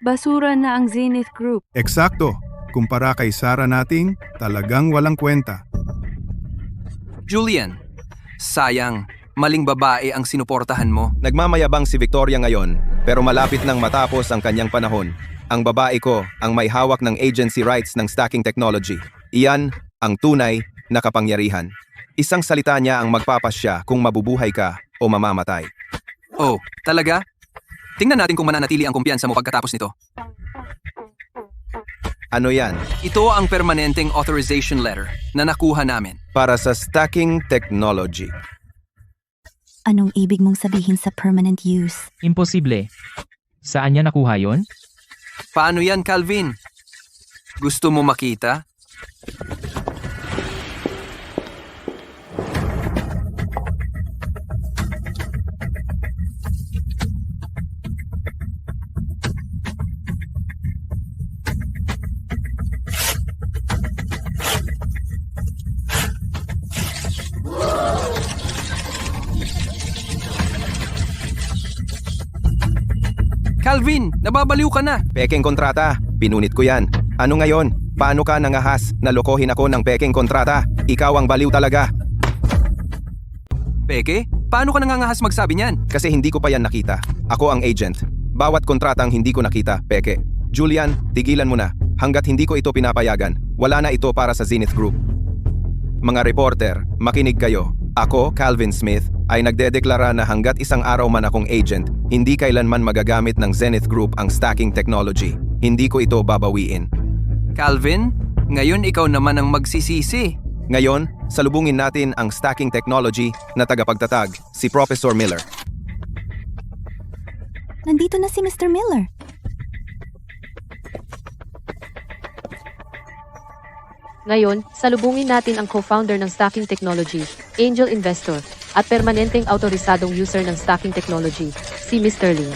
Basura na ang Zenith Group. Eksakto. Kumpara kay Sarah nating, talagang walang kwenta. Julian, sayang, maling babae ang sinuportahan mo. Nagmamayabang si Victoria ngayon, pero malapit nang matapos ang kanyang panahon. Ang babae ko ang may hawak ng agency rights ng stacking technology. Iyan ang tunay na kapangyarihan. Isang salita niya ang magpapasya kung mabubuhay ka o mamamatay. Oh, talaga? Tingnan natin kung mananatili ang kumpiyansa mo pagkatapos nito. Ano yan? Ito ang permanenteng authorization letter na nakuha namin. Para sa stacking technology. Anong ibig mong sabihin sa permanent use? Imposible. Saan niya nakuha yon? Paano yan, Calvin? Gusto mo makita? Calvin, nababaliw ka na. Pekeng kontrata. Pinunit ko yan. Ano ngayon? Paano ka nangahas na lokohin ako ng pekeng kontrata? Ikaw ang baliw talaga. Peke, paano ka nangangahas magsabi niyan? Kasi hindi ko pa yan nakita. Ako ang agent. Bawat kontratang hindi ko nakita, peke. Julian, tigilan mo na. Hanggat hindi ko ito pinapayagan, wala na ito para sa Zenith Group. Mga reporter, makinig kayo. Ako, Calvin Smith, ay nagdedeklara na hanggat isang araw man akong agent, hindi kailanman magagamit ng Zenith Group ang stacking technology. Hindi ko ito babawiin. Calvin, ngayon ikaw naman ang magsisisi. Ngayon, salubungin natin ang stacking technology na tagapagtatag, si Professor Miller. Nandito na si Mr. Miller. Ngayon, salubungin natin ang co-founder ng stacking technology, angel investor, at permanenteng autorisadong user ng stacking technology, si Mr. Lee.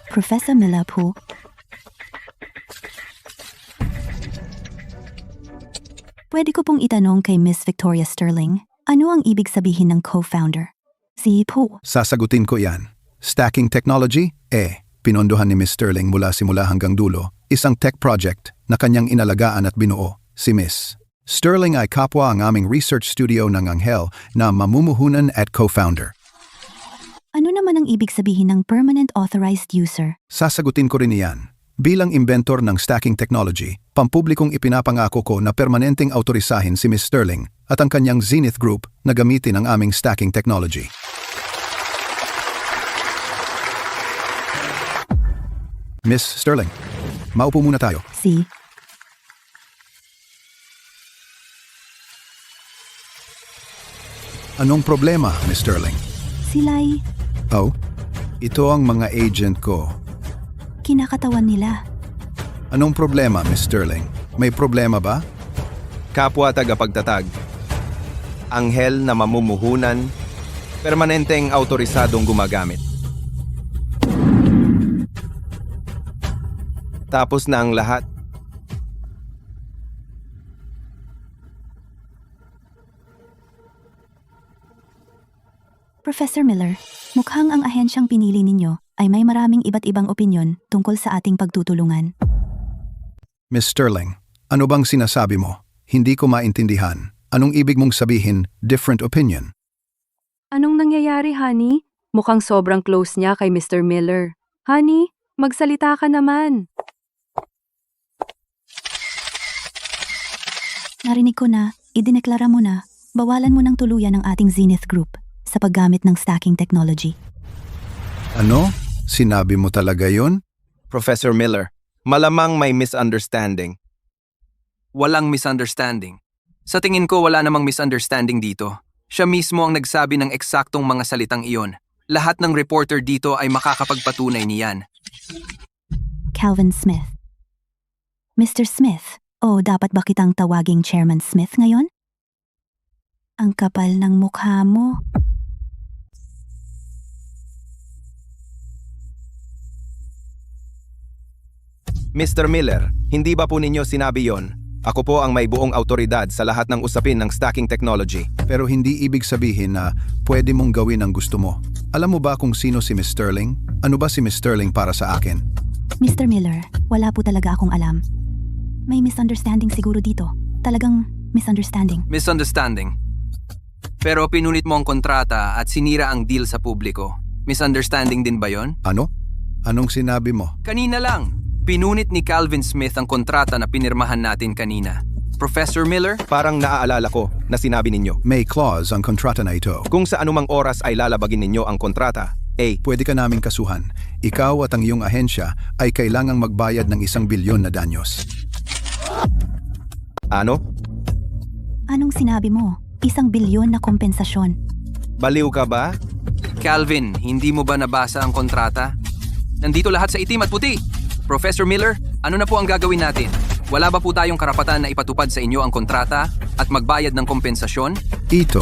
Professor Miller po. Pwede ko pong itanong kay Miss Victoria Sterling, ano ang ibig sabihin ng co-founder? Si Po. Sasagutin ko yan. Stacking technology? Pinondohan ni Miss Sterling mula simula hanggang dulo, isang tech project na kanyang inalagaan at binuo, si Miss. Sterling ay kapwa ang aming research studio ng Anghel na mamumuhunan at co-founder. Ano naman ang ibig sabihin ng permanent authorized user? Sasagutin ko rin iyan. Bilang inventor ng stacking technology, pampublikong ipinapangako ko na permanenteng autorisahin si Ms. Sterling at ang kanyang Zenith Group na gamitin ang aming stacking technology. Miss Sterling, maupo muna tayo. Si, Anong problema, Miss Sterling? sila'y Oh, ito ang mga agent ko. kinakatawan nila. Anong problema, Miss Sterling? May problema ba? Kapwa tagapagtatag. Anghel na mamumuhunan, permanenteng autorisadong gumagamit. Tapos na ang lahat. Professor Miller, mukhang ang ahensyang pinili ninyo ay may maraming iba't ibang opinyon tungkol sa ating pagtutulungan. Miss Sterling, ano bang sinasabi mo? Hindi ko maintindihan. Anong ibig mong sabihin, different opinion? Anong nangyayari, honey? Mukhang sobrang close niya kay Mr. Miller. Honey, magsalita ka naman. Narinig ko na, idineklara mo na, bawalan mo ng tuluyan ang ating Zenith Group sa paggamit ng stacking technology. Ano? Sinabi mo talaga yon? Professor Miller, malamang may misunderstanding. Walang misunderstanding. Sa tingin ko wala namang misunderstanding dito. Siya mismo ang nagsabi ng eksaktong mga salitang iyon. Lahat ng reporter dito ay makakapagpatunay niyan. Calvin Smith. Mr. Smith, dapat ba kitang tawaging Chairman Smith ngayon? Ang kapal ng mukha mo. Mr. Miller, hindi ba po ninyo sinabi yon? Ako po ang may buong autoridad sa lahat ng usapin ng stacking technology. Pero hindi ibig sabihin na pwede mong gawin ang gusto mo. Alam mo ba kung sino si Miss Sterling? Ano ba si Miss Sterling para sa akin? Mr. Miller, wala po talaga akong alam. May misunderstanding siguro dito. Talagang misunderstanding. Misunderstanding. Pero pinunit mo ang kontrata at sinira ang deal sa publiko. Misunderstanding din ba yon? Ano? Anong sinabi mo? Kanina lang. Pinunit ni Calvin Smith ang kontrata na pinirmahan natin kanina. Professor Miller, Parang naaalala ko na sinabi ninyo. May clause ang kontrata na ito. Kung sa anumang oras ay lalabagin ninyo ang kontrata, Pwede ka naming kasuhan. Ikaw at ang iyong ahensya ay kailangang magbayad ng 1 bilyon na danyos. ano? Anong sinabi mo? 1 bilyon na kompensasyon. Baliw ka ba? Calvin, hindi mo ba nabasa ang kontrata? Nandito lahat sa itim at puti. Professor Miller, ano na po ang gagawin natin? Wala ba po tayong karapatan na ipatupad sa inyo ang kontrata at magbayad ng kompensasyon? Ito.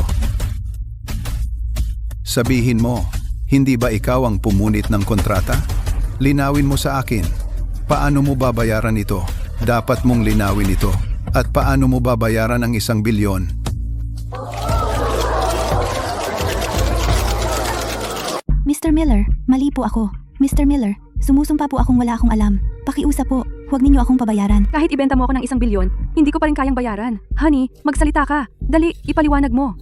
Sabihin mo, hindi ba ikaw ang pumunit ng kontrata? Linawin mo sa akin. Paano mo babayaran ito? Dapat mong linawin ito. At paano mo babayaran ang 1 bilyon? Mr. Miller, mali po ako. Mr. Miller, sumusumpa po akong wala akong alam. Pakiusap po, huwag ninyo akong pabayaran. Kahit ibenta mo ako ng 1 bilyon, hindi ko pa rin kayang bayaran. Honey, magsalita ka. Dali, ipaliwanag mo.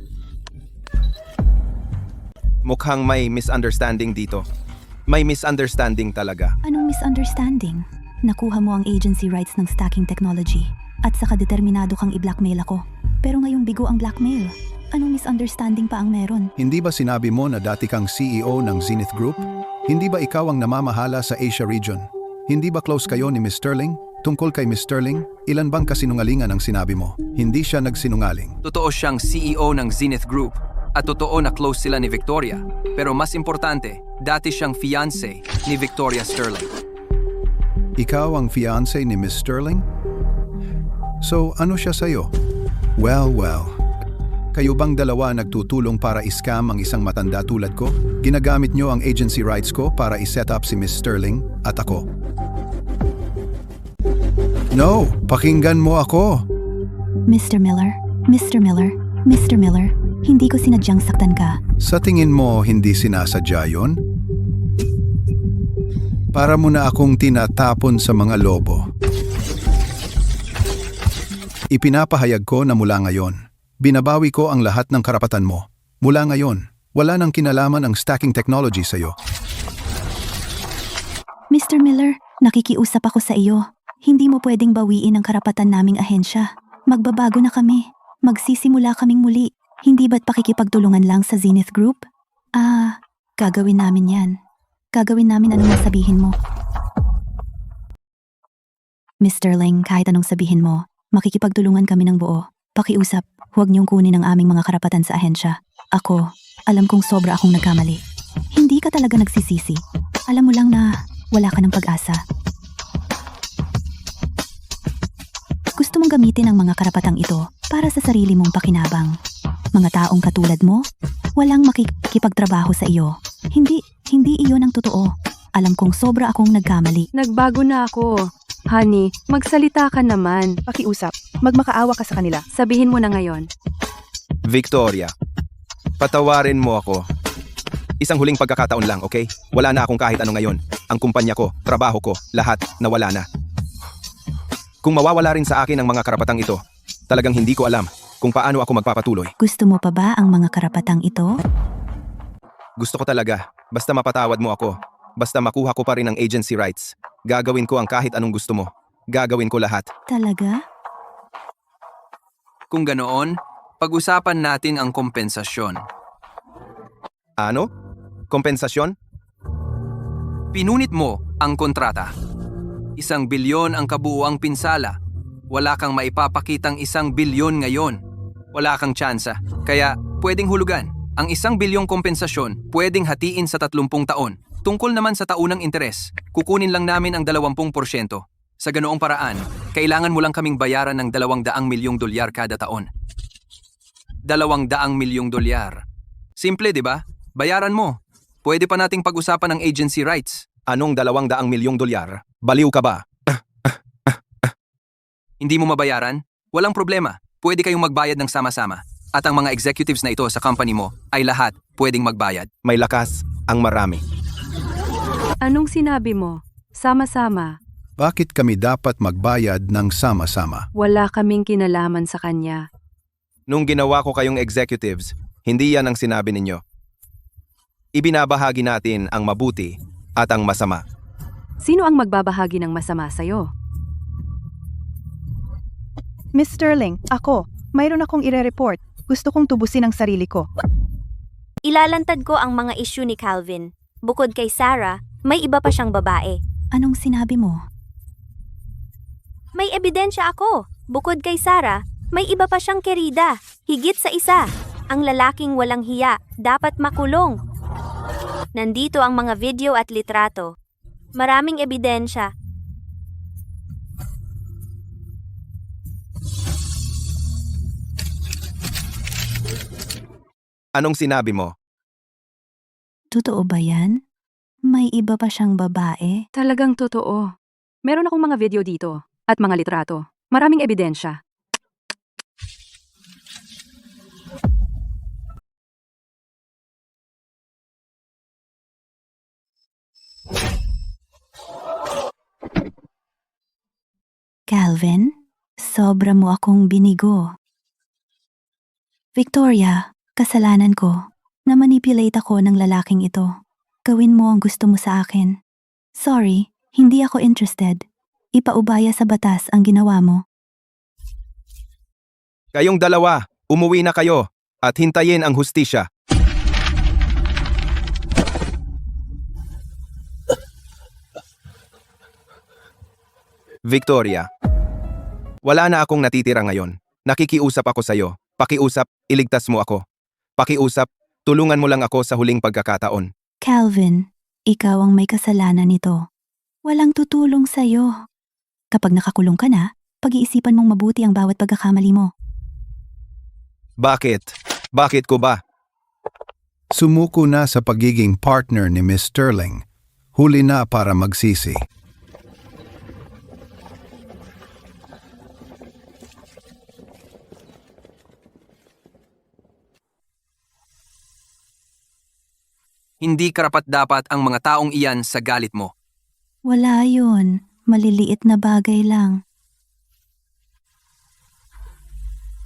Mukhang may misunderstanding dito. May misunderstanding talaga. Anong misunderstanding? Nakuha mo ang agency rights ng stacking technology at saka determinado kang i-blackmail ako. Pero ngayong bigo ang blackmail. Anong misunderstanding pa ang meron? Hindi ba sinabi mo na dati kang CEO ng Zenith Group? Hindi ba ikaw ang namamahala sa Asia region? Hindi ba close kayo ni Miss Sterling? Tungkol kay Miss Sterling, ilan bang kasinungalingan ang sinabi mo? Hindi siya nagsinungaling. Totoo siyang CEO ng Zenith Group at totoo na close sila ni Victoria. Pero mas importante, dati siyang fiancé ni Victoria Sterling. Ikaw ang fiancé ni Miss Sterling? So ano siya sa'yo? Well. Kayo bang dalawa nagtutulong para i-scam ang isang matanda tulad ko? Ginagamit nyo ang agency rights ko para i-set up si Miss Sterling at ako. No, pakinggan mo ako. Mr. Miller, Mr. Miller, Mr. Miller, hindi ko sinadyang saktan ka. Sa tingin mo hindi sinasadya yon? Para mo na akong tinatapon sa mga lobo. Ipinapahayag ko na mula ngayon, binabawi ko ang lahat ng karapatan mo. Mula ngayon, wala nang kinalaman ang stacking technology sa'yo. Mr. Miller, Nakikiusap ako sa iyo. Hindi mo pwedeng bawiin ang karapatan naming ahensya. Magbabago na kami. Magsisimula kaming muli. Hindi ba't pakikipagtulungan lang sa Zenith Group? Gagawin namin yan. Gagawin namin anong sabihin mo. Mr. Ling, kahit anong sabihin mo, makikipagtulungan kami ng buo. Pakiusap, huwag niyong kunin ang aming mga karapatan sa ahensya. Ako, alam kong sobra akong nagkamali. Hindi ka talaga nagsisisi. Alam mo lang na wala ka ng pag-asa. Gusto mong gamitin ang mga karapatang ito para sa sarili mong pakinabang. Mga taong katulad mo, walang makikipagtrabaho sa iyo. Hindi iyon ang totoo. Alam kong sobra akong nagkamali. Nagbago na ako. Honey, magsalita ka naman. Pakiusap, magmakaawa ka sa kanila. Sabihin mo na ngayon. Victoria, patawarin mo ako. Isang huling pagkakataon lang, okay? Wala na akong kahit ano ngayon. Ang kumpanya ko, trabaho ko, lahat nawala na. Kung mawawala rin sa akin ang mga karapatang ito, talagang hindi ko alam kung paano ako magpapatuloy. Gusto mo pa ba ang mga karapatang ito? Gusto ko talaga. Basta mapatawad mo ako. Basta makuha ko pa rin ang agency rights. Gagawin ko ang kahit anong gusto mo. Gagawin ko lahat. Talaga? Kung ganoon, pag-usapan natin ang kompensasyon. Ano? Kompensasyon? Pinunit mo ang kontrata. 1 bilyon ang kabuuang pinsala. Wala kang maipapakitang 1 bilyon ngayon. Wala kang tsansa. Kaya pwedeng hulugan. Ang 1 bilyong kompensasyon pwedeng hatiin sa 30 taon. Tungkol naman sa taunang interes, kukunin lang namin ang 20%. Sa ganoong paraan, kailangan mo lang kaming bayaran ng $200 milyong kada taon. $200 milyong. Simple, di ba? Bayaran mo. Pwede pa nating pag-usapan ang agency rights. Anong $200 milyong? Baliw ka ba? Hindi mo mabayaran? Walang problema. Pwede kayong magbayad ng sama-sama. At ang mga executives na ito sa company mo ay lahat pwedeng magbayad. May lakas ang marami. Anong sinabi mo? Sama-sama. Bakit kami dapat magbayad ng sama-sama? Wala kaming kinalaman sa kanya. Nung ginawa ko kayong executives, hindi yan ang sinabi ninyo. Ibinabahagi natin ang mabuti at ang masama. Sino ang magbabahagi ng masama sa'yo? Miss Sterling, ako. Mayroon akong ire-report. Gusto kong tubusin ang sarili ko. Ilalantad ko ang mga issue ni Calvin. Bukod kay Sarah, may iba pa siyang babae. Anong sinabi mo? May ebidensya ako. Bukod kay Sarah, may iba pa siyang kerida. Higit sa isa. Ang lalaking walang hiya, dapat makulong. Nandito ang mga video at litrato. Maraming ebidensya. Anong sinabi mo? Totoo ba yan? May iba pa siyang babae? Talagang totoo. Meron akong mga video dito at mga litrato. Maraming ebidensya. Calvin, sobra mo akong binigo. Victoria, kasalanan ko. Na-manipulate ako ng lalaking ito. Gawin mo ang gusto mo sa akin. Sorry, hindi ako interested. Ipaubaya sa batas ang ginawa mo. Kayong dalawa, umuwi na kayo at hintayin ang hustisya. Victoria, wala na akong natitira ngayon. Nakikiusap ako sa'yo. Pakiusap, iligtas mo ako. Pakiusap, tulungan mo lang ako sa huling pagkakataon. Calvin, ikaw ang may kasalanan nito. Walang tutulong sa'yo. Kapag nakakulong ka na, pag-iisipan mong mabuti ang bawat pagkakamali mo. Bakit? Bakit ko ba? Sumuko na sa pagiging partner ni Miss Sterling. Huli na para magsisi. Hindi karapat-dapat ang mga taong iyan sa galit mo. Wala yun. Maliliit na bagay lang.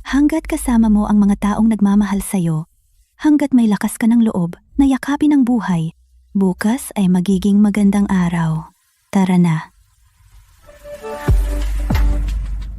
Hanggat kasama mo ang mga taong nagmamahal sa'yo, hanggat may lakas ka ng loob na yakapin ang buhay, bukas ay magiging magandang araw. Tara na.